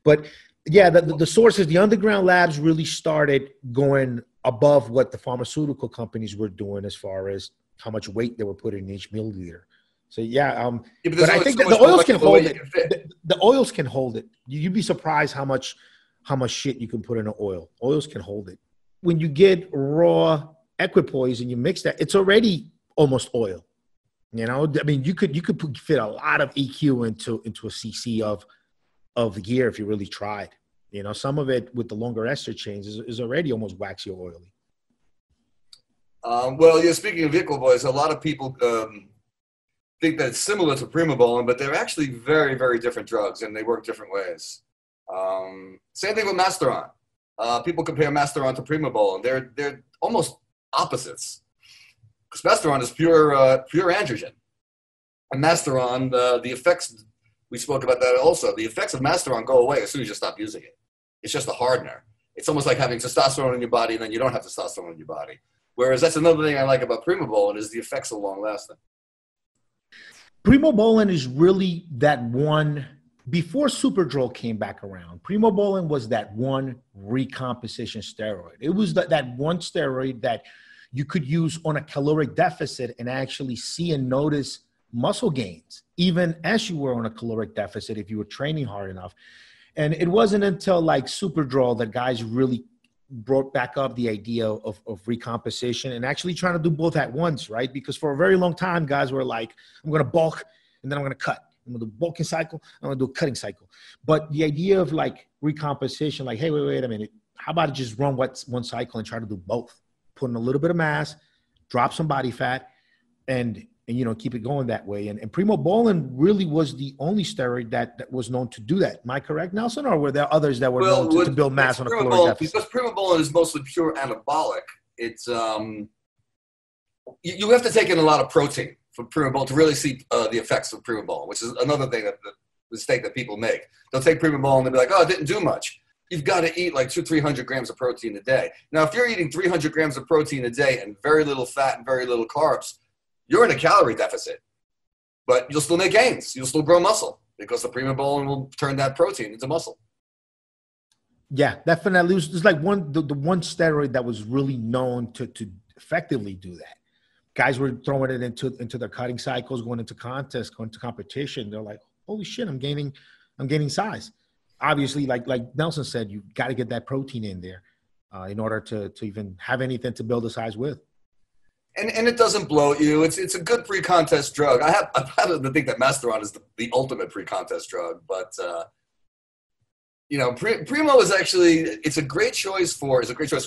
but yeah, the sources, the underground labs really started going above what the pharmaceutical companies were doing as far as how much weight they were putting in each milliliter. So but I think that the oils can hold it. The oils can hold it. You'd be surprised how much shit you can put in an oil. Oils can hold it. When you get raw equipoise and you mix that, it's already almost oil. You know, I mean, you could fit a lot of EQ into a cc of the gear if you really tried. You know, some of it with the longer ester chains is already almost waxy or oily. Well, yeah. Speaking of equipoise, a lot of people think that it's similar to Primobolan, but they're actually very, very different drugs, and they work different ways. Same thing with Masteron. People compare Masteron to Primobolan. They're almost opposites. Because Masteron is pure androgen. And Masteron, the effects, we spoke about that also, the effects of Masteron go away as soon as you stop using it. It's just a hardener. It's almost like having testosterone in your body and then you don't have testosterone in your body. Whereas that's another thing I like about Primobolan is the effects are long-lasting. Primobolan is really that one, before Superdrol came back around, Primobolan was that one recomposition steroid. It was that one steroid that you could use on a caloric deficit and actually see and notice muscle gains, even as you were on a caloric deficit if you were training hard enough. And it wasn't until like Superdrol that guys really brought back up the idea of recomposition and actually trying to do both at once, right? Because for a very long time, guys were like, I'm going to bulk and then I'm going to cut. I'm going to do a bulking cycle. I'm going to do a cutting cycle. But the idea of like recomposition, like, hey, wait a minute. How about just run one cycle and try to do both? Put in a little bit of mass, drop some body fat, and you know, keep it going that way. And Primobolan really was the only steroid that was known to do that. Am I correct, Nelson? Or were there others that were known to build mass on a caloric deficit? Because Primobolan is mostly pure anabolic. It's you have to take in a lot of protein for Primobolan to really see the effects of Primobolan, which is another thing the mistake that people make. They'll take Primobolan and they'll be like, oh, it didn't do much. You've got to eat like 200-300 grams of protein a day. Now, if you're eating 300 grams of protein a day and very little fat and very little carbs, you're in a calorie deficit, but you'll still make gains. You'll still grow muscle because the Primobolan will turn that protein into muscle. Yeah, definitely. It's like the one steroid that was really known to effectively do that. guys were throwing it into their cutting cycles, going into contests, going to competition. They're like, holy shit, I'm gaining size. Obviously, like Nelson said, you got to get that protein in there in order to even have anything to build a size with. And it doesn't bloat you. It's a good pre-contest drug. I happen to think that Masteron is the ultimate pre-contest drug, but Primo is actually, it's a great choice for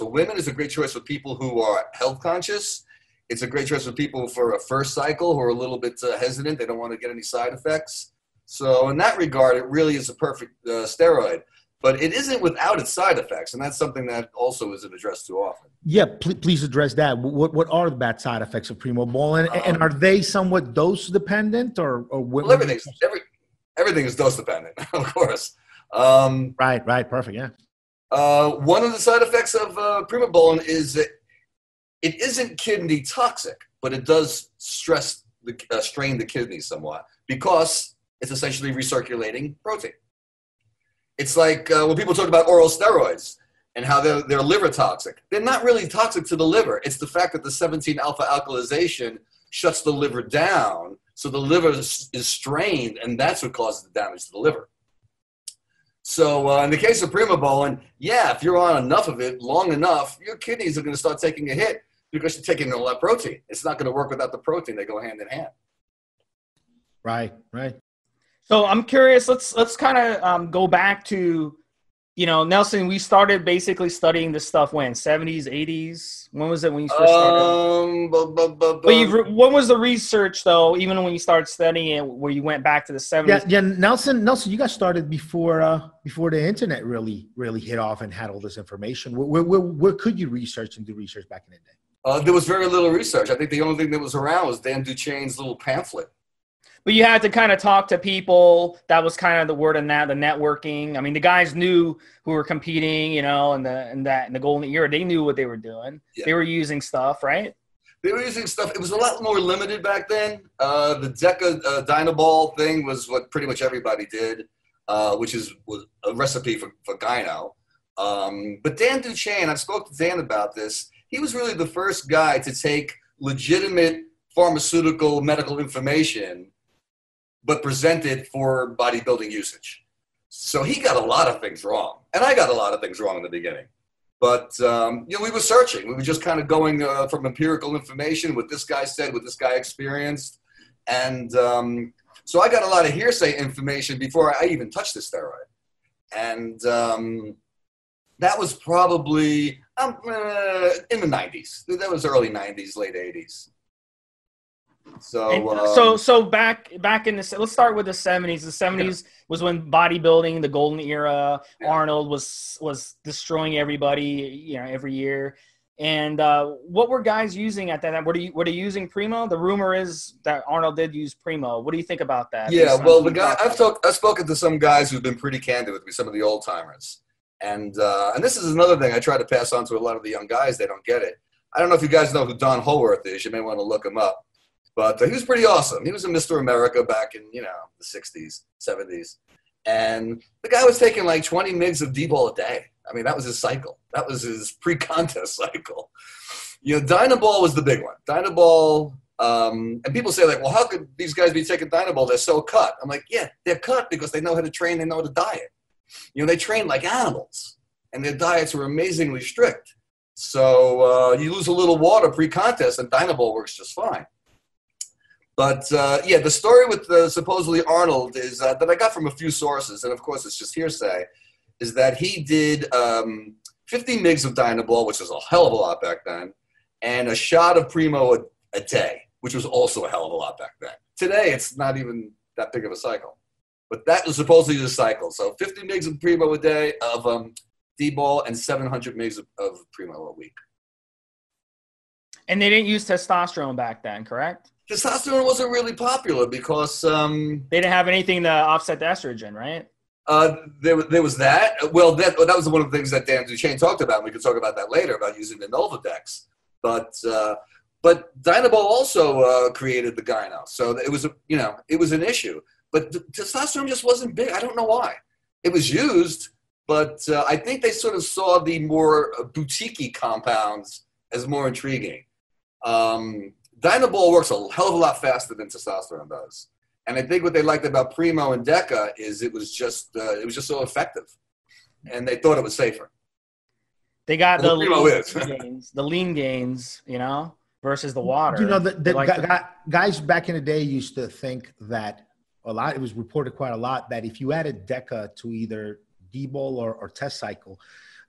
women. It's a great choice for people who are health conscious. It's a great choice for people for a first cycle who are a little bit hesitant. They don't want to get any side effects. So in that regard, it really is a perfect steroid. But it isn't without its side effects, and that's something that also isn't addressessed too often. Yeah, please address that. What are the bad side effects of Primo Ball, and are they somewhat dose dependent, or well, everything is dose dependent, of course. Right, perfect, yeah. One of the side effects of Primobolan is that it isn't kidney toxic, but it does strain the kidneys somewhat because it's essentially recirculating protein. It's like when people talk about oral steroids and how they're liver toxic. They're not really toxic to the liver. It's the fact that the 17-alpha alkylation shuts the liver down, so the liver is strained, and that's what causes the damage to the liver. So in the case of Primobolan, yeah, if you're on enough of it long enough, your kidneys are going to start taking a hit because you're taking all that protein. It's not going to work without the protein. They go hand in hand. Right. So I'm curious. Let's kind of go back to, Nelson. We started basically studying this stuff when 70s, 80s. When was it when you first started? When was the research though? Even when you started studying it, where you went back to the 70s? Yeah. Nelson, you got started before the internet really hit off and had all this information. Where could you research and do research back in the day? There was very little research. I think the only thing that was around was Dan Duchesne's little pamphlet. But you had to kind of talk to people. That was kind of the word in that, the networking. I mean, the guys knew who were competing, in the golden era. They knew what they were doing. Yeah. They were using stuff, right? They were using stuff. It was a lot more limited back then. The Deca Dynaball thing was what pretty much everybody did, which was a recipe for gyno. But Dan Duchesne, I've spoken to Dan about this, he was really the first guy to take legitimate pharmaceutical medical information but presented for bodybuilding usage. So he got a lot of things wrong. And I got a lot of things wrong in the beginning. But, we were searching. We were just kind of going from empirical information, what this guy said, what this guy experienced. And so I got a lot of hearsay information before I even touched the steroid. And that was probably in the 90s. That was early 90s, late 80s. So back in the, let's start with the 70s. The 70s was when bodybuilding, the golden era, Arnold was destroying everybody, every year. And what were guys using at that time? Were they using Primo? The rumor is that Arnold did use Primo. What do you think about that? Yeah, well, the guy I've spoken to some guys who've been pretty candid with me, some of the old timers, and this is another thing I try to pass on to a lot of the young guys. They don't get it. I don't know if you guys know who Don Howarth is. You may want to look him up. But he was pretty awesome. He was a Mr. America back in, the 60s, 70s. And the guy was taking like 20 mgs of D-ball a day. I mean, that was his cycle. That was his pre-contest cycle. Dynaball was the big one. Dynaball, and people say like, well, how could these guys be taking Dynaball? They're so cut. I'm like, yeah, they're cut because they know how to train. They know how to diet. They train like animals. And their diets were amazingly strict. So you lose a little water pre-contest and Dynaball works just fine. But, the story with supposedly Arnold is that I got from a few sources, and of course it's just hearsay, is that he did 50 mgs of Dynaball, which was a hell of a lot back then, and a shot of Primo a day, which was also a hell of a lot back then. Today, it's not even that big of a cycle. But that was supposedly the cycle. So 50 mgs of Primo a day of D-ball and 700 mgs of Primo a week. And they didn't use testosterone back then, correct? Testosterone wasn't really popular because they didn't have anything to offset the estrogen, right? There was that. Well, that was one of the things that Dan Duchesne talked about. And we could talk about that later about using the Nolvadex. But Dynaball also created the gyno, so it was an issue. But testosterone just wasn't big. I don't know why. It was used, but I think they sort of saw the more boutique-y compounds as more intriguing. Dynabol works a hell of a lot faster than testosterone does. And I think what they liked about Primo and Deca is it was just so effective, and they thought it was safer. They got the lean gains, versus the water. Guys back in the day used to think that it was reported quite a lot that if you added Deca to either D-Bol or test cycle,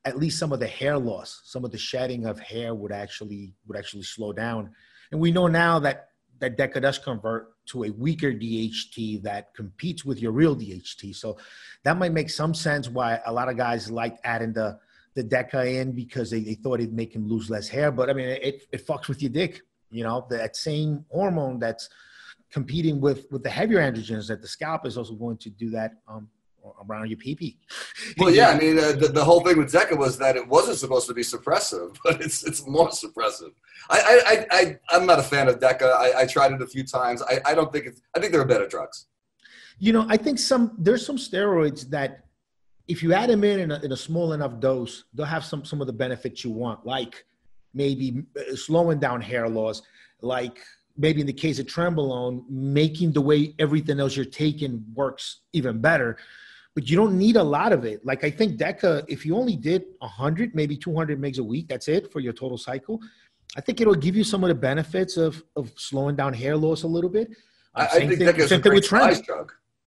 at least some of the hair loss, some of the shedding of hair would actually slow down. And we know now that Deca does convert to a weaker DHT that competes with your real DHT. So that might make some sense why a lot of guys like adding the Deca in, because they thought it'd make him lose less hair. But I mean, it fucks with your dick, that same hormone that's competing with the heavier androgens that the scalp is also going to do that around your pee-pee. Well, yeah, I mean, the whole thing with Deca was that it wasn't supposed to be suppressive, but it's more suppressive. I'm not a fan of Deca. I tried it a few times. I think there are better drugs. I think there's some steroids that if you add them in a small enough dose, they'll have some of the benefits you want, like maybe slowing down hair loss, like maybe in the case of Trenbolone, making the way everything else you're taking works even better. But you don't need a lot of it. Like I think Deca, if you only did 100, maybe 200 mgs a week, that's it for your total cycle. I think it'll give you some of the benefits of slowing down hair loss a little bit. I think Deca is a great size drug.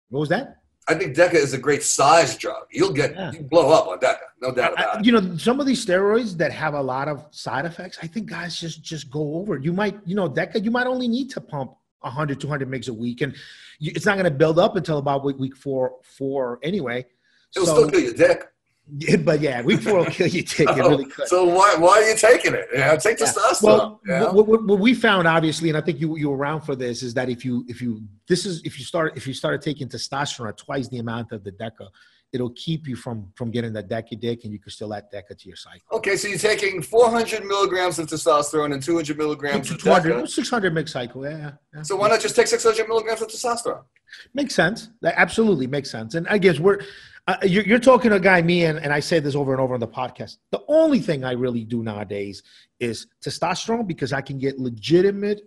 What was that? I think Deca is a great size drug. You blow up on Deca, no doubt about it. Some of these steroids that have a lot of side effects, I think guys just go over it. You might, Deca, you might only need to pump 100, 200 mgs a week, and it's not going to build up until about week four anyway. It'll still kill your dick. But yeah, week 4 will kill your dick. It really could. So why are you taking it? Take testosterone. Well, what we found, obviously, and I think you were around for this, is that if you started taking testosterone at twice the amount of the Deca, it'll keep you from getting that Deca dick, and you can still add Deca to your cycle. Okay, so you're taking 400 milligrams of testosterone and 200 milligrams of Deca. 600 mg cycle, yeah. So why not just take 600 milligrams of testosterone? Makes sense. That absolutely makes sense. And I guess you're talking to a guy, me, and I say this over and over on the podcast. The only thing I really do nowadays is testosterone, because I can get legitimate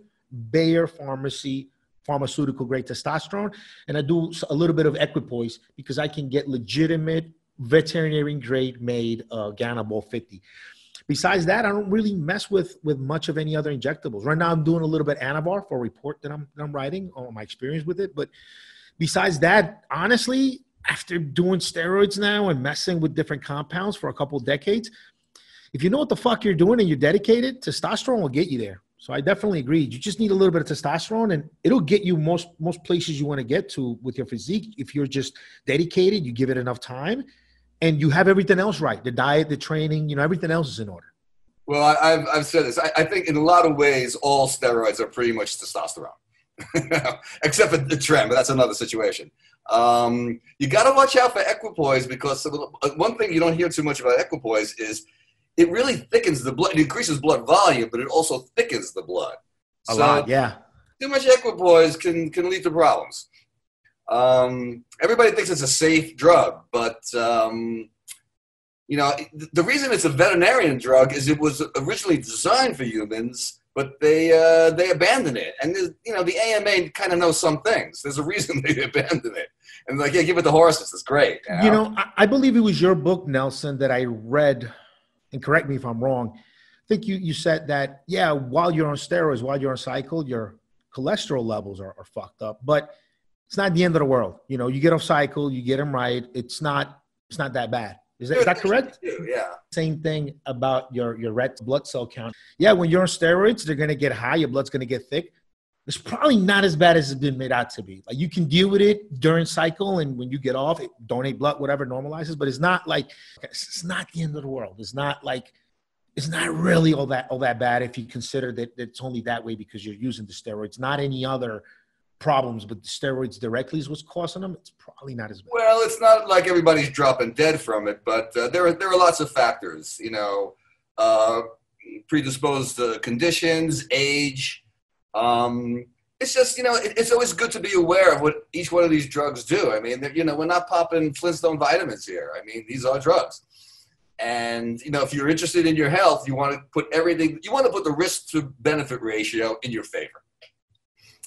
Bayer pharmaceutical grade testosterone, and I do a little bit of equipoise because I can get legitimate veterinarian grade made Ganabol 50. Besides that, I don't really mess with much of any other injectables. Right now, I'm doing a little bit Anavar for a report that I'm writing on my experience with it. But besides that, honestly, after doing steroids now and messing with different compounds for a couple of decades, if you know what the fuck you're doing and you're dedicated, testosterone will get you there. So I definitely agree. You just need a little bit of testosterone, and it'll get you most places you want to get to with your physique. If you're just dedicated, you give it enough time, and you have everything else right. The diet, the training, everything else is in order. Well, I've said this. I think in a lot of ways, all steroids are pretty much testosterone. Except for the trend, but that's another situation. You got to watch out for equipoise, because one thing you don't hear too much about equipoise is it really thickens the blood. It increases blood volume, but it also thickens the blood. A lot, yeah. Too much equipoise can lead to problems. Everybody thinks it's a safe drug, but the reason it's a veterinarian drug is it was originally designed for humans, but they abandoned it. And the AMA kind of knows some things. There's a reason they abandoned it. And give it to horses. It's great. I believe it was your book, Nelson, that I read, and correct me if I'm wrong. I think you said that, while you're on steroids, while you're on cycle, your cholesterol levels are fucked up. But it's not the end of the world. You get off cycle, you get them right. It's not that bad. Is that correct? Yeah. Same thing about your red blood cell count. Yeah, when you're on steroids, they're going to get high. Your blood's going to get thick. It's probably not as bad as it's been made out to be. Like, you can deal with it during cycle, and when you get off, donate blood, whatever, normalizes. But it's not like, it's not the end of the world. It's not really all that bad if you consider that it's only that way because you're using the steroids, not any other problems, but the steroids directly is what's causing them. It's probably not as bad. Well, it's not like everybody's dropping dead from it, but there are lots of factors, predisposed conditions, age. It's just, it's always good to be aware of what each one of these drugs do. I mean, we're not popping Flintstone vitamins here. I mean, these are drugs. And, you know, if you're interested in your health, you want to put the risk to benefit ratio in your favor.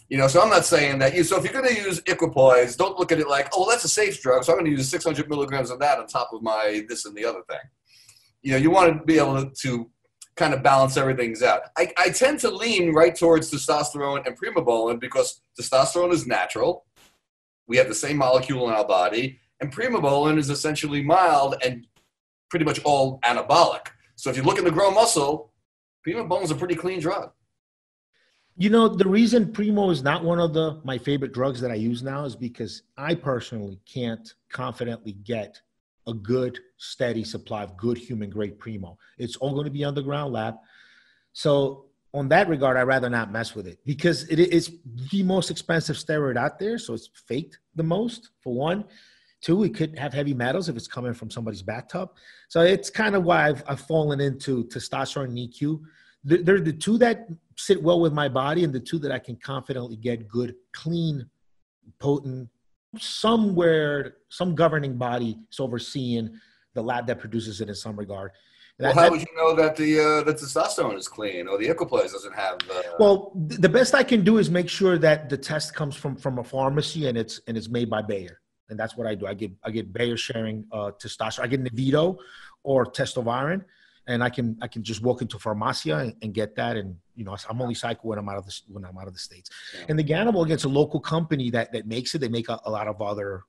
You know, so I'm not saying that so if you're going to use equipoise, don't look at it like, oh, that's a safe drug, so I'm going to use 600 milligrams of that on top of my this and the other thing. You know, you want to be able to kind of balance everything out. I tend to lean right towards testosterone and primobolan because testosterone is natural. We have the same molecule in our body, and primobolan is essentially mild and pretty much all anabolic. So if you're looking to grow muscle, primobolan is a pretty clean drug. You know, the reason Primo is not one of my favorite drugs that I use now is because I personally can't confidently get a good, steady supply of good human-grade Primo. It's all going to be underground lab. So on that regard, I'd rather not mess with it because it's the most expensive steroid out there, so it's faked the most, for one. Two, it could have heavy metals if it's coming from somebody's bathtub. So it's kind of why I've fallen into testosterone and EQ. They're the two that sit well with my body and the two that I can confidently get good, clean, potent, some governing body is overseeing the lab that produces it in some regard. Well, how would you know that the testosterone is clean or the equipoise doesn't have? Well, the best I can do is make sure that the test comes from a pharmacy and it's made by Bayer, and that's what I do. I get Bayer sharing testosterone. I get Nevito or Testoviron, and I can just walk into Pharmacia and get that. And you know, I'm only cycle when I'm out of the States. Yeah. And the Ganabol, again, it's a local company that makes it. They make a lot of other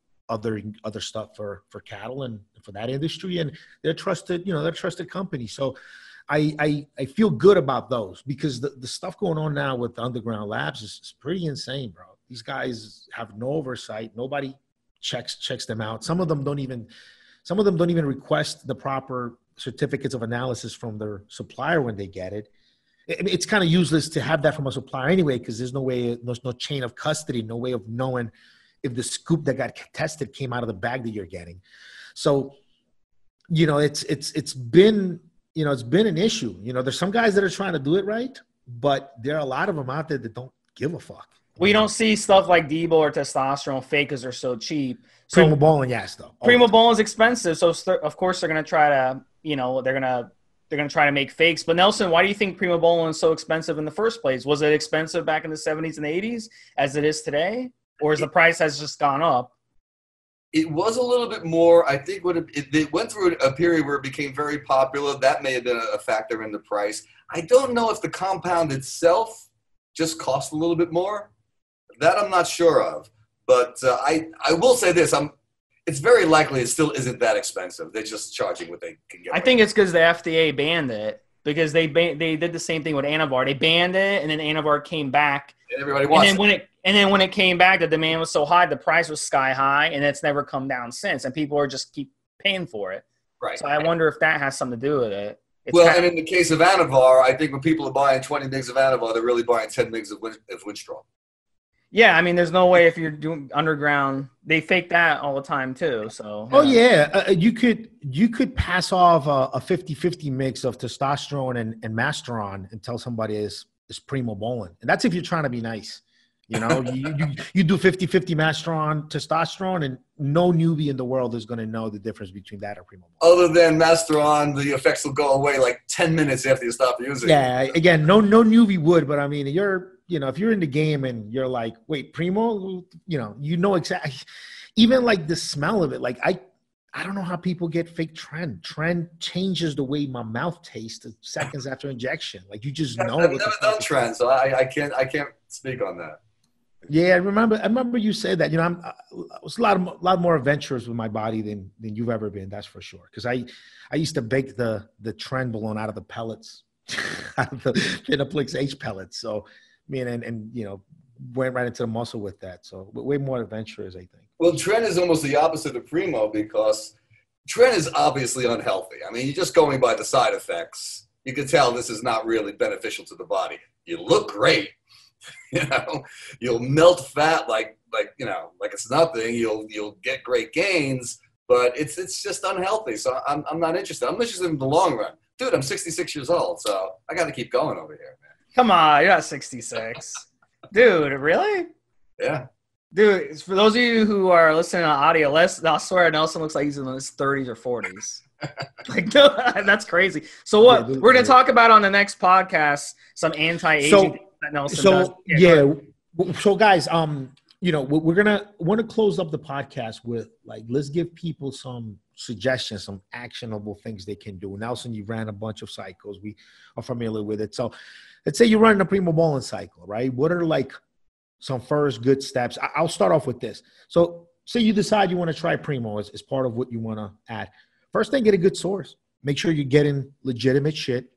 stuff for cattle and for that industry, and they're trusted company. So I feel good about those because the stuff going on now with the underground labs is pretty insane, bro. These guys have no oversight. Nobody checks them out. Some of them don't even request the proper certificates of analysis from their supplier when they get it. I mean, it's kind of useless to have that from a supplier anyway, because there's no chain of custody, no way of knowing if the scoop that got tested came out of the bag that you're getting. So, you know, it's been an issue. You know, there's some guys that are trying to do it right, but there are a lot of them out there that don't give a fuck. We don't see stuff like Debo or testosterone fake because they're so cheap. So Primobolan, yes, though. Primobolan is expensive, so of course they're going to try to, you know, they're going to try to make fakes. But Nelson, why do you think Primobolan is so expensive in the first place? Was it expensive back in the 70s and 80s as it is today, or is the price has just gone up? It was a little bit more. I think when it went through a period where it became very popular, that may have been a factor in the price. I don't know if the compound itself just cost a little bit more. That I'm not sure of. But I will say this. It's very likely it still isn't that expensive. They're just charging what they can get. I think it's because the FDA banned it, because they did the same thing with Anavar. They banned it, and then Anavar came back. And everybody wants it. And then when it came back, the demand was so high, the price was sky high, and it's never come down since. And people are just keep paying for it. Right. So I wonder if that has something to do with it. And in the case of Anavar, I think when people are buying 20 mgs of Anavar, they're really buying 10 mgs of Winstrol. Yeah, I mean, there's no way if you're doing underground, they fake that all the time too. So. Oh yeah, you could pass off a 50-50 mix of testosterone and Masteron and tell somebody is Primobolan, and that's if you're trying to be nice. You know, you do 50-50 Masteron, testosterone, and no newbie in the world is going to know the difference between that or Primobolan. Other than Masteron, the effects will go away like 10 minutes after you stop using it. Yeah, again, no newbie would, but I mean, if you're in the game and you're like, wait, Primo, you know exactly, even like the smell of it. Like I don't know how people get fake Tren. Tren changes the way my mouth tastes seconds after injection. Like you just know. I've never done Tren, so I can't speak on that. Yeah, I remember you said that. You know, I was a lot more adventurous with my body than you've ever been. That's for sure. Because I used to bake the Trenbolone out of the pellets, out of the Finaplex H pellets. So. And went right into the muscle with that. So way more adventurous, I think. Well, Tren is almost the opposite of Primo because Tren is obviously unhealthy. I mean, you're just going by the side effects. You can tell this is not really beneficial to the body. You look great. You'll melt fat like it's nothing. You'll get great gains, but it's just unhealthy. So I'm not interested. I'm interested in the long run. Dude, I'm 66 years old, so I got to keep going over here, man. Come on, you're not 66. Dude, really? Yeah. Dude, for those of you who are listening on audio, I swear Nelson looks like he's in his 30s or 40s. Like, no, that's crazy. So what we're going to talk about on the next podcast, some anti-aging things that Nelson does. So guys, you know, we're going to want to close up the podcast with, like, let's give people some suggestions, some actionable things they can do. Nelson, you ran a bunch of cycles. We are familiar with it. So let's say you're running a Primo Bowling cycle, right? What are, like, some first good steps? I'll start off with this. So say you decide you want to try Primo as part of what you want to add. First thing, get a good source. Make sure you're getting legitimate shit.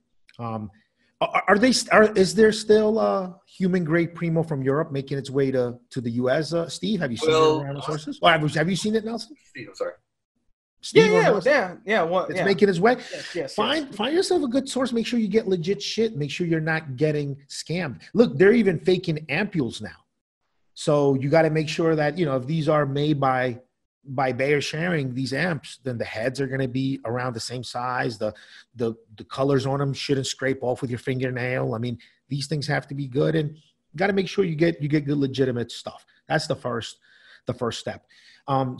Is there still human grade Primo from Europe making its way to the US? Steve, have you seen it around the sources? Or have you seen it, Nelson? Steve, I'm sorry. Steve It's making its way. Yes, Find yourself a good source. Make sure you get legit shit. Make sure you're not getting scammed. Look, they're even faking ampules now. So you got to make sure that, you know, if these are made by Bayer sharing these amps, then the heads are going to be around the same size. The colors on them shouldn't scrape off with your fingernail. I mean, these things have to be good, and you got to make sure you get good legitimate stuff. That's the first step.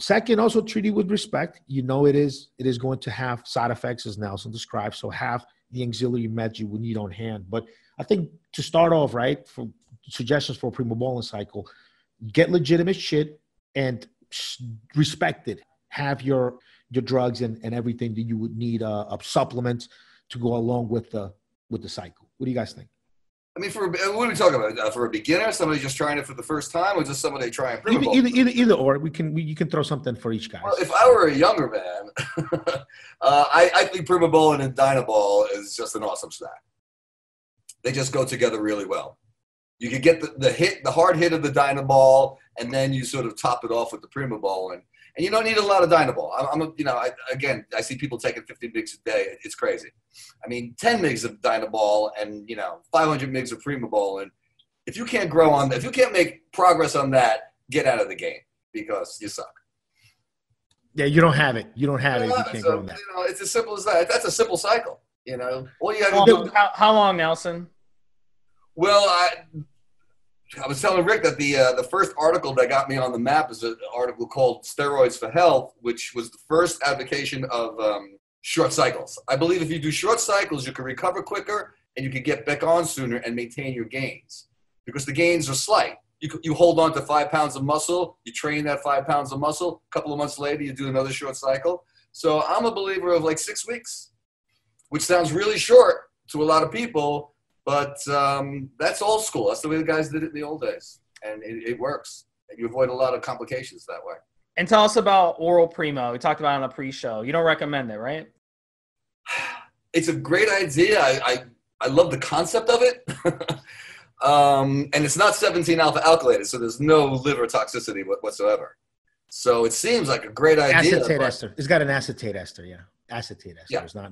Second, also treat it with respect. You know, it is going to have side effects, as Nelson described. So have the auxiliary meds you would need on hand. But I think to start off, right, for suggestions for a Primo Bowling cycle, get legitimate shit and respect it. Have your drugs and everything that you would need, supplements to go along with the cycle. What do you guys think? I mean, what are we talking about? For a beginner, somebody just trying it for the first time, or just somebody trying Primo Bowling? Either or. You can throw something for each guy. Well, if I were a younger man, I think Primo Bowling and Dynaball is just an awesome snack. They just go together really well. You could get the hard hit of the Dynaball, and then you sort of top it off with the Primo Bowling. And you don't need a lot of Dynaball. I see people taking 50 mgs a day. It's crazy. I mean, 10 mgs of Dynaball and, 500 mgs of Primo Bowling. If you can't grow on that, if you can't make progress on that, get out of the game because you suck. Yeah, you don't have it. You don't have it if you can't grow on that. It's as simple as that. That's a simple cycle. All you got to do. How long, Nelson? Well, I was telling Rick that the first article that got me on the map is an article called Steroids for Health, which was the first advocation of short cycles. I believe if you do short cycles, you can recover quicker and you can get back on sooner and maintain your gains because the gains are slight. You hold on to 5 pounds of muscle, you train that 5 pounds of muscle, a couple of months later, you do another short cycle. So I'm a believer of like 6 weeks, which sounds really short to a lot of people. But that's old school. That's the way the guys did it in the old days. And it works. And you avoid a lot of complications that way. And tell us about Oral Primo. We talked about it on the pre-show. You don't recommend it, right? It's a great idea. I love the concept of it. And it's not 17 alpha alkylated, so there's no liver toxicity whatsoever. So it seems like a great idea. Acetate ester. It's got an acetate ester, yeah. Acetate ester. Yeah. It's not.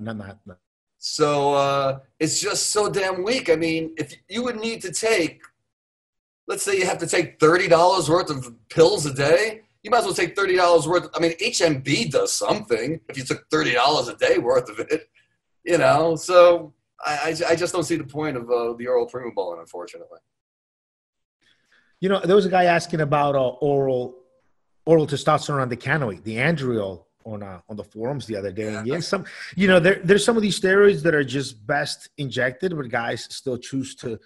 So it's just so damn weak. I mean, if you would need to take, let's say you have to take $30 worth of pills a day, you might as well take $30 worth. I mean, HMB does something if you took $30 a day worth of it, So I just don't see the point of the oral Primo Bowling, unfortunately. There was a guy asking about oral testosterone on the canoe, the Andriol, on the forums the other day. And there's some of these steroids that are just best injected, but guys still choose to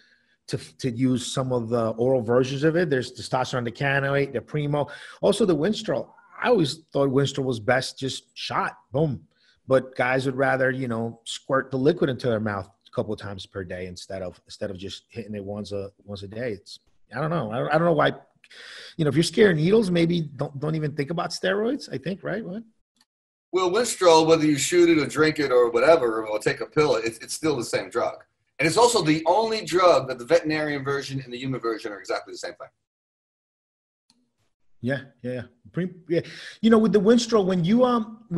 use some of the oral versions of it. There's testosterone decanoate, the Primo, also the Winstrol. I always thought Winstrol was best just shot, boom. But guys would rather, squirt the liquid into their mouth a couple of times per day instead of just hitting it once a day. I don't know. I don't know why. If you're scared of needles, maybe don't even think about steroids. I think, right? What? Well, Winstrol, whether you shoot it or drink it or whatever, or take a pill, it's still the same drug. And it's also the only drug that the veterinarian version and the human version are exactly the same thing. Yeah. With the Winstrol, when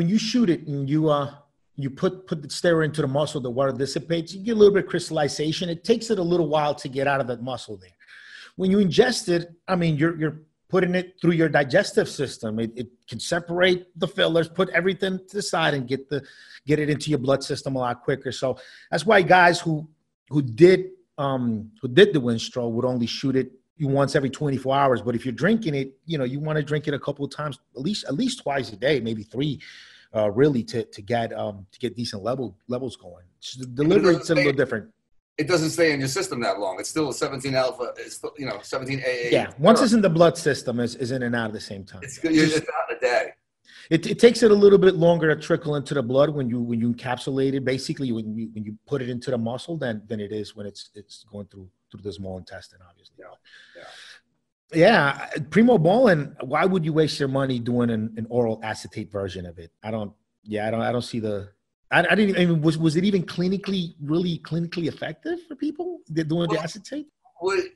you shoot it and you put the steroid into the muscle, the water dissipates, you get a little bit of crystallization. It takes it a little while to get out of that muscle there. When you ingest it, I mean, you're putting it through your digestive system. It can separate the fillers, put everything to the side, and get it into your blood system a lot quicker. So that's why guys who did the Winstrol would only shoot it you once every 24 hours. But if you're drinking it, you want to drink it a couple of times, at least twice a day, maybe three, really to get decent levels going. The delivery is a little different. It doesn't stay in your system that long. It's still a 17 alpha. It's still, 17 AA. Yeah, once it's in the blood system, is in and out at the same time. It's out in a day. It takes it a little bit longer to trickle into the blood when you encapsulate it. Basically, when you put it into the muscle, than it is when it's going through the small intestine, obviously. Yeah. Primobolan. Why would you waste your money doing an oral acetate version of it? I don't see the. I didn't even was it even really clinically effective for people doing the acetate?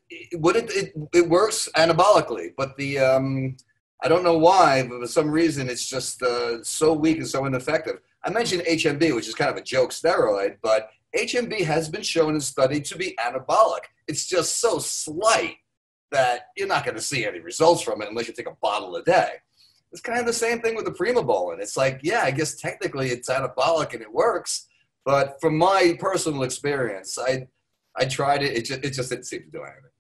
It works anabolically, but the I don't know why, but for some reason it's just so weak and so ineffective. I mentioned HMB, which is kind of a joke steroid, but HMB has been shown in study to be anabolic. It's just so slight that you're not going to see any results from it unless you take a bottle a day. It's kind of the same thing with the Primobolan. It's like, yeah, I guess technically it's anabolic and it works, but from my personal experience, I tried it. It just didn't seem to do anything.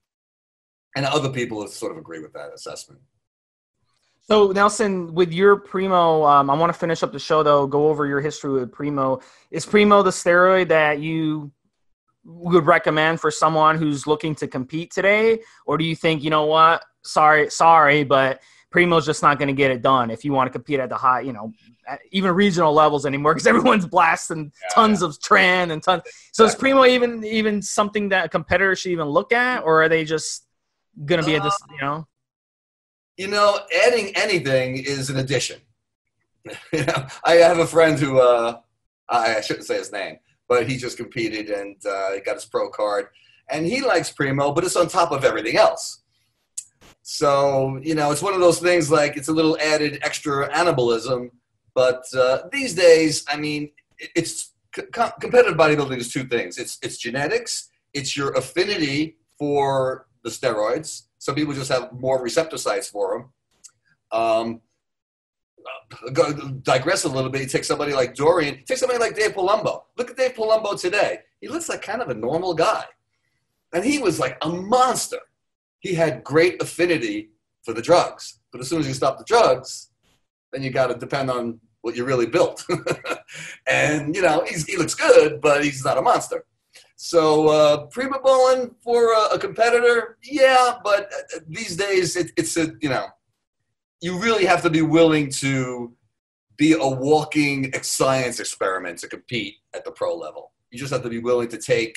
And other people sort of agree with that assessment. So, Nelson, with your Primo, I want to finish up the show, though, go over your history with Primo. Is Primo the steroid that you would recommend for someone who's looking to compete today? Or do you think, you know what, sorry, but Primo's just not going to get it done if you want to compete at the high, even regional levels anymore, because everyone's blasting tons of tren and tons. So is Primo even something that a competitor should even look at, or are they just going to be adding anything is an addition. I have a friend who, I shouldn't say his name, but he just competed and he got his pro card. And he likes Primo, but it's on top of everything else. So, it's one of those things like it's a little added extra anabolism. But these days, I mean, it's competitive bodybuilding is two things. It's genetics. It's your affinity for the steroids. Some people just have more receptor sites for them. Digress a little bit. You take somebody like Dorian. Take somebody like Dave Palumbo. Look at Dave Palumbo today. He looks like kind of a normal guy. And he was like a monster. He had great affinity for the drugs. But as soon as you stop the drugs, then you got to depend on what you really built. And, he looks good, but he's not a monster. So Primobolan for a competitor, yeah, but these days you really have to be willing to be a walking science experiment to compete at the pro level. You just have to be willing to take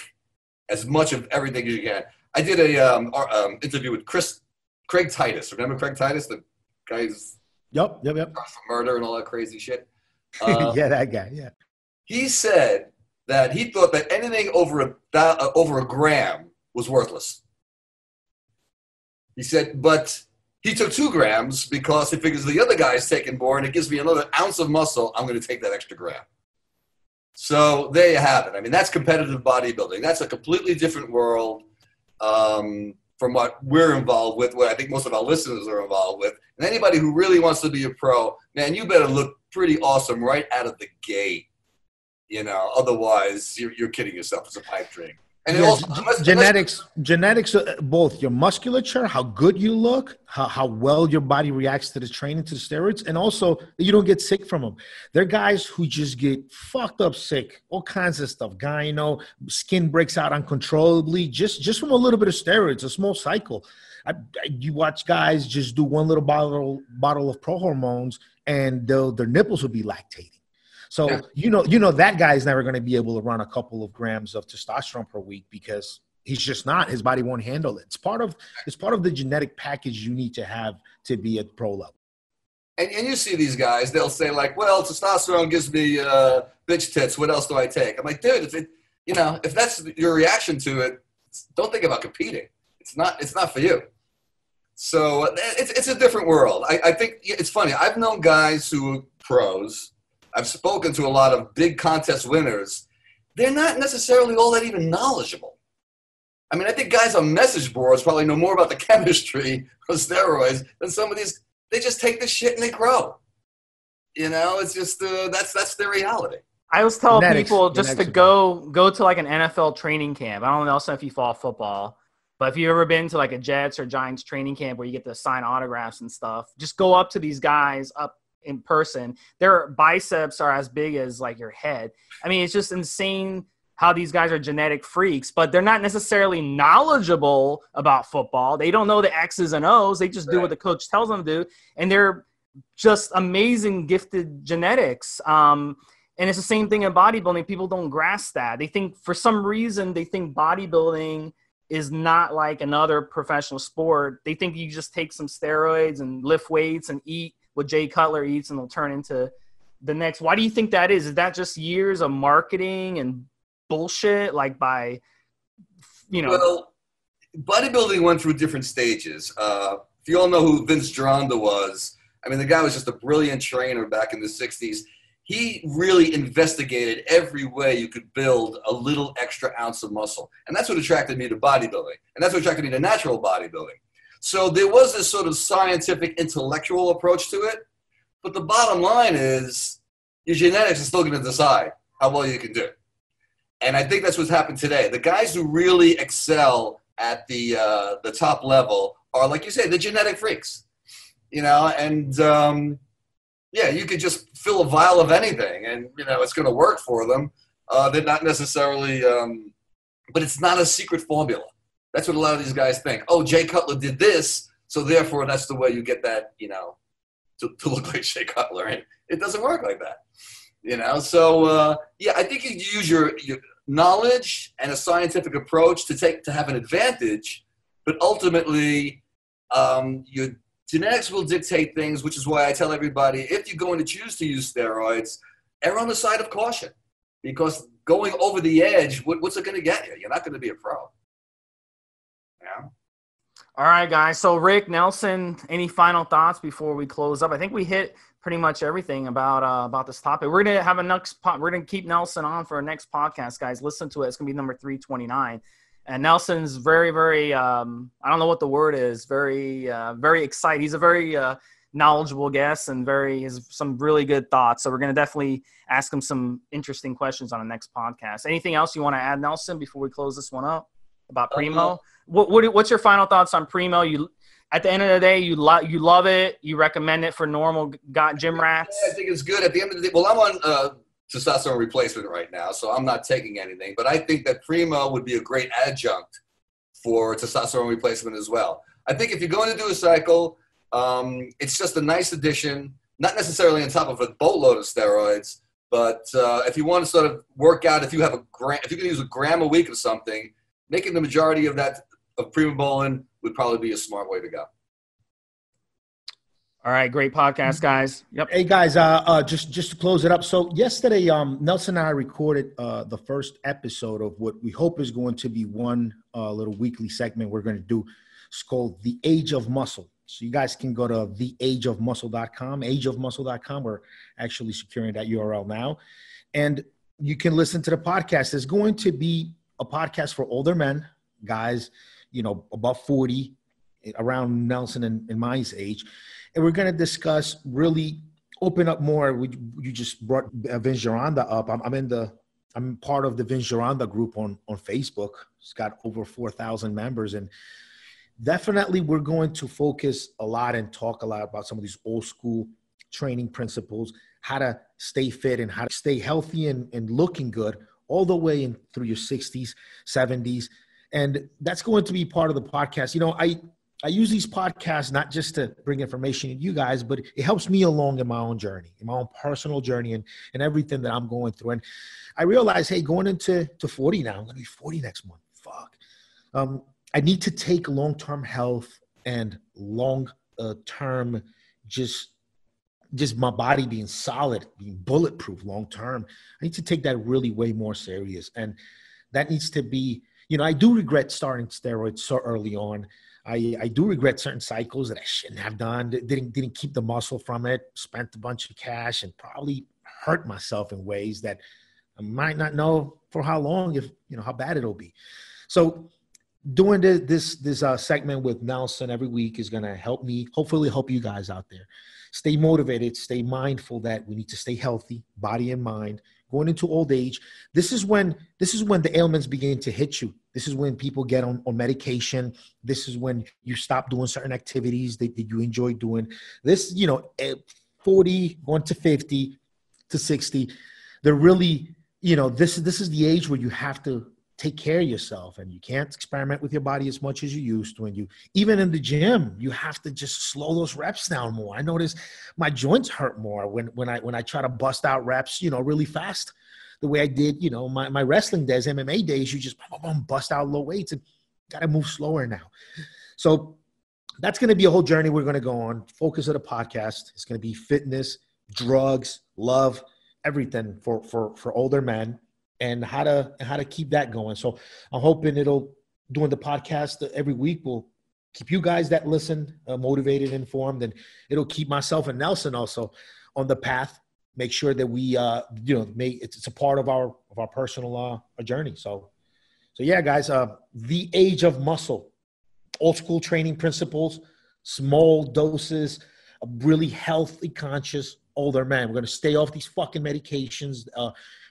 as much of everything as you can. I did a interview with Craig Titus. Remember Craig Titus, the guy who's Yep. for murder and all that crazy shit? Yeah, that guy, yeah. He said that he thought that anything over a gram was worthless. He said, but he took 2 grams because he figures the other guy's taking more and it gives me another ounce of muscle. I'm going to take that extra gram. So there you have it. I mean, that's competitive bodybuilding. That's a completely different world from what we're involved with, what I think most of our listeners are involved with. And anybody who really wants to be a pro, man, you better look pretty awesome right out of the gate. Otherwise you're kidding yourself. It's a pipe dream. And yeah, also, genetics, both your musculature, how good you look, how well your body reacts to the training, to the steroids, and also you don't get sick from them. There are guys who just get fucked up sick, all kinds of stuff. Guy, skin breaks out uncontrollably just from a little bit of steroids, a small cycle. You watch guys just do one little bottle of pro hormones, and their nipples will be lactating. So, yeah. That guy is never going to be able to run a couple of grams of testosterone per week because he's just not. His body won't handle it. It's part of the genetic package you need to have to be at pro level. And you see these guys, they'll say like, well, testosterone gives me bitch tits. What else do I take? I'm like, dude, if that's your reaction to it, don't think about competing. It's not for you. So it's a different world. I think it's funny. I've known guys who are pros. I've spoken to a lot of big contest winners. They're not necessarily all that even knowledgeable. I mean, I think guys on message boards probably know more about the chemistry of steroids than some of these. They just take this shit and they grow. It's just that's their reality. I always tell people just to go to like an NFL training camp. I don't know if you follow football, But if you've ever been to like a Jets or Giants training camp where you get to sign autographs and stuff, just go up to these guys up in person. Their biceps are as big as like your head. I mean, it's just insane how these guys are genetic freaks, but they're not necessarily knowledgeable about football. They don't know the X's and O's. They just do what the coach tells them to do. And they're just amazing, gifted genetics. And it's the same thing in bodybuilding. People don't grasp that. They think, for some reason, they think bodybuilding is not like another professional sport. They think you just take some steroids and lift weights and eat what Jay Cutler eats and they'll turn into the next. Why do you think that is? Is that just years of marketing and bullshit? Like by, Well, bodybuilding went through different stages. If you all know who Vince Gironda was, I mean, the guy was just a brilliant trainer back in the 60s. He really investigated every way you could build a little extra ounce of muscle. And that's what attracted me to bodybuilding. And that's what attracted me to natural bodybuilding. So there was this sort of scientific, intellectual approach to it. But the bottom line is your genetics are still going to decide how well you can do. And I think that's what's happened today. The guys who really excel at the top level are, like you say, the genetic freaks. Yeah, you could just fill a vial of anything and, it's going to work for them. They're not necessarily, but it's not a secret formula. That's what a lot of these guys think. Oh, Jay Cutler did this, so therefore that's the way you get that, to look like Jay Cutler. And it doesn't work like that, So, I think you use your knowledge and a scientific approach to have an advantage, but ultimately your genetics will dictate things, which is why I tell everybody, if you're going to choose to use steroids, err on the side of caution. Because going over the edge, what's it going to get you? You're not going to be a pro. Yeah. All right, guys. So, Rick, Nelson, any final thoughts before we close up? I think we hit pretty much everything about this topic. We're going to have we're going to keep Nelson on for our next podcast, guys. Listen to it. It's going to be number 329. And Nelson's very, very, I don't know what the word is, very, very excited. He's a very knowledgeable guest and has some really good thoughts. So we're going to definitely ask him some interesting questions on the next podcast. Anything else you want to add, Nelson, before we close this one up about Primo? What's your final thoughts on Primo? At the end of the day, you love it. You recommend it for normal gym rats? Yeah, I think it's good. At the end of the day, well, I'm on testosterone replacement right now, so I'm not taking anything. But I think that Primo would be a great adjunct for testosterone replacement as well. I think if you're going to do a cycle, it's just a nice addition, not necessarily on top of a boatload of steroids, but if you want to sort of work out, if you can use a gram a week of something, making the majority of that of Primobolan would probably be a smart way to go. All right, great podcast, guys. Yep. Hey, guys, just to close it up. So yesterday, Nelson and I recorded the first episode of what we hope is going to be one little weekly segment we're going to do. It's called The Age of Muscle. So you guys can go to theageofmuscle.com, ageofmuscle.com. We're actually securing that URL now. And you can listen to the podcast. There's going to be a podcast for older men, guys, about 40, around Nelson and my age. And we're going to discuss, really open up more. You just brought Vince Gironda up. I'm part of the Vince Gironda group on Facebook. It's got over 4,000 members. And definitely we're going to focus a lot and talk a lot about some of these old school training principles, how to stay fit and how to stay healthy and looking good all the way in through your 60s, 70s. And that's going to be part of the podcast. I use these podcasts not just to bring information to you guys, but it helps me along in my own journey, in my own personal journey and everything that I'm going through. And I realized, hey, going into 40 now, I'm going to be 40 next month. Fuck. I need to take long-term health and long-term just my body being solid, being bulletproof long-term. I need to take that really way more serious. And that needs to be, I do regret starting steroids so early on. I do regret certain cycles that I shouldn't have done. Didn't keep the muscle from it. Spent a bunch of cash and probably hurt myself in ways that I might not know for how long, if how bad it'll be. So doing this segment with Nelson every week is going to help me, hopefully help you guys out there. Stay motivated. Stay mindful that we need to stay healthy, body and mind. Going into old age, this is when the ailments begin to hit you. This is when people get on medication. This is when you stop doing certain activities that you enjoy doing. This, at 40, going to 50 to 60, they're really, this is the age where you have to take care of yourself, and you can't experiment with your body as much as you used to. And you, even in the gym, you have to just slow those reps down more. I notice my joints hurt more when I try to bust out reps, really fast, the way I did, my wrestling days, MMA days. You just bust out low weights and got to move slower now. So that's going to be a whole journey we're going to go on. Focus of the podcast is going to be fitness, drugs, love, everything for older men, and how to keep that going. So I'm hoping doing the podcast every week will keep you guys that listen motivated, informed, and it'll keep myself and Nelson also on the path. Make sure that we, it's a part of our personal journey. So yeah, guys, The Age of Muscle, old school training principles, small doses, a really healthy, conscious older man. We're going to stay off these fucking medications.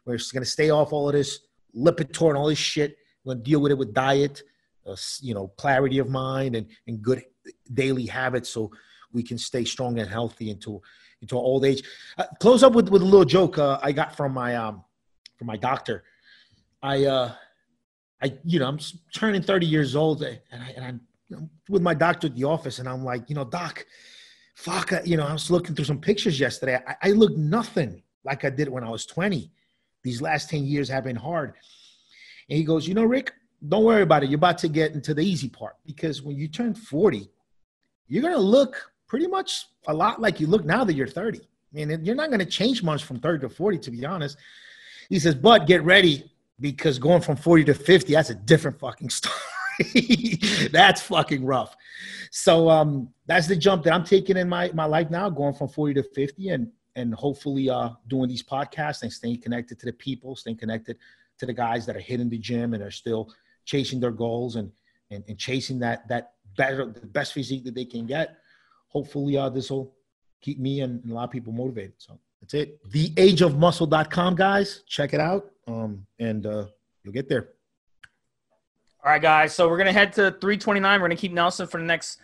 We're just going to stay off all of this Lipitor and all this shit. We're going to deal with it with diet, clarity of mind, and good daily habits, so we can stay strong and healthy into old age. Close up with a little joke I got from my doctor. I'm turning 30 years old, and I'm with my doctor at the office, and I'm like, doc, fuck, I was looking through some pictures yesterday. I look nothing like I did when I was 20. These last 10 years have been hard. And he goes, Rick, don't worry about it. You're about to get into the easy part, because when you turn 40, you're going to look pretty much a lot like you look now that you're 30. I mean, you're not going to change much from 30 to 40, to be honest. He says, but get ready, because going from 40 to 50, that's a different fucking story. That's fucking rough. So that's the jump that I'm taking in my life now, going from 40 to 50, and hopefully doing these podcasts and staying connected to the people, staying connected to the guys that are hitting the gym and are still chasing their goals and chasing that the best physique that they can get. Hopefully this will keep me and a lot of people motivated. So that's it. TheAgeOfMuscle.com, guys. Check it out. And you'll get there. All right, guys. So we're going to head to 329. We're going to keep Nelson for the next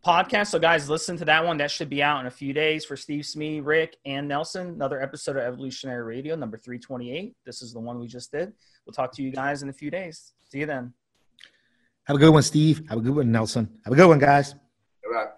podcast. So, guys, listen to that one. That should be out in a few days for Steve Smee, Rick, and Nelson. Another episode of Evolutionary Radio, number 328. This is the one we just did. We'll talk to you guys in a few days. See you then. Have a good one, Steve. Have a good one, Nelson. Have a good one, guys. Bye-bye.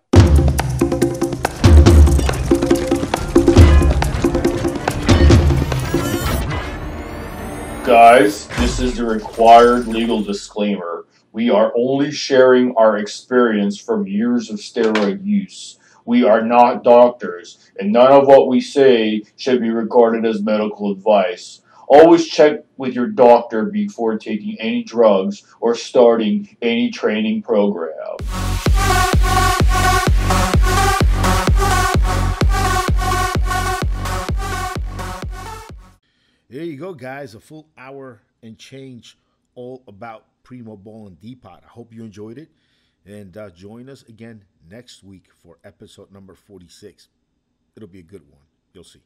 Guys, this is the required legal disclaimer. We are only sharing our experience from years of steroid use. We are not doctors, and none of what we say should be regarded as medical advice. Always check with your doctor before taking any drugs or starting any training program. There you go, guys. A full hour and change all about Primo Ball and Depot. I hope you enjoyed it. And join us again next week for episode number 46. It'll be a good one. You'll see.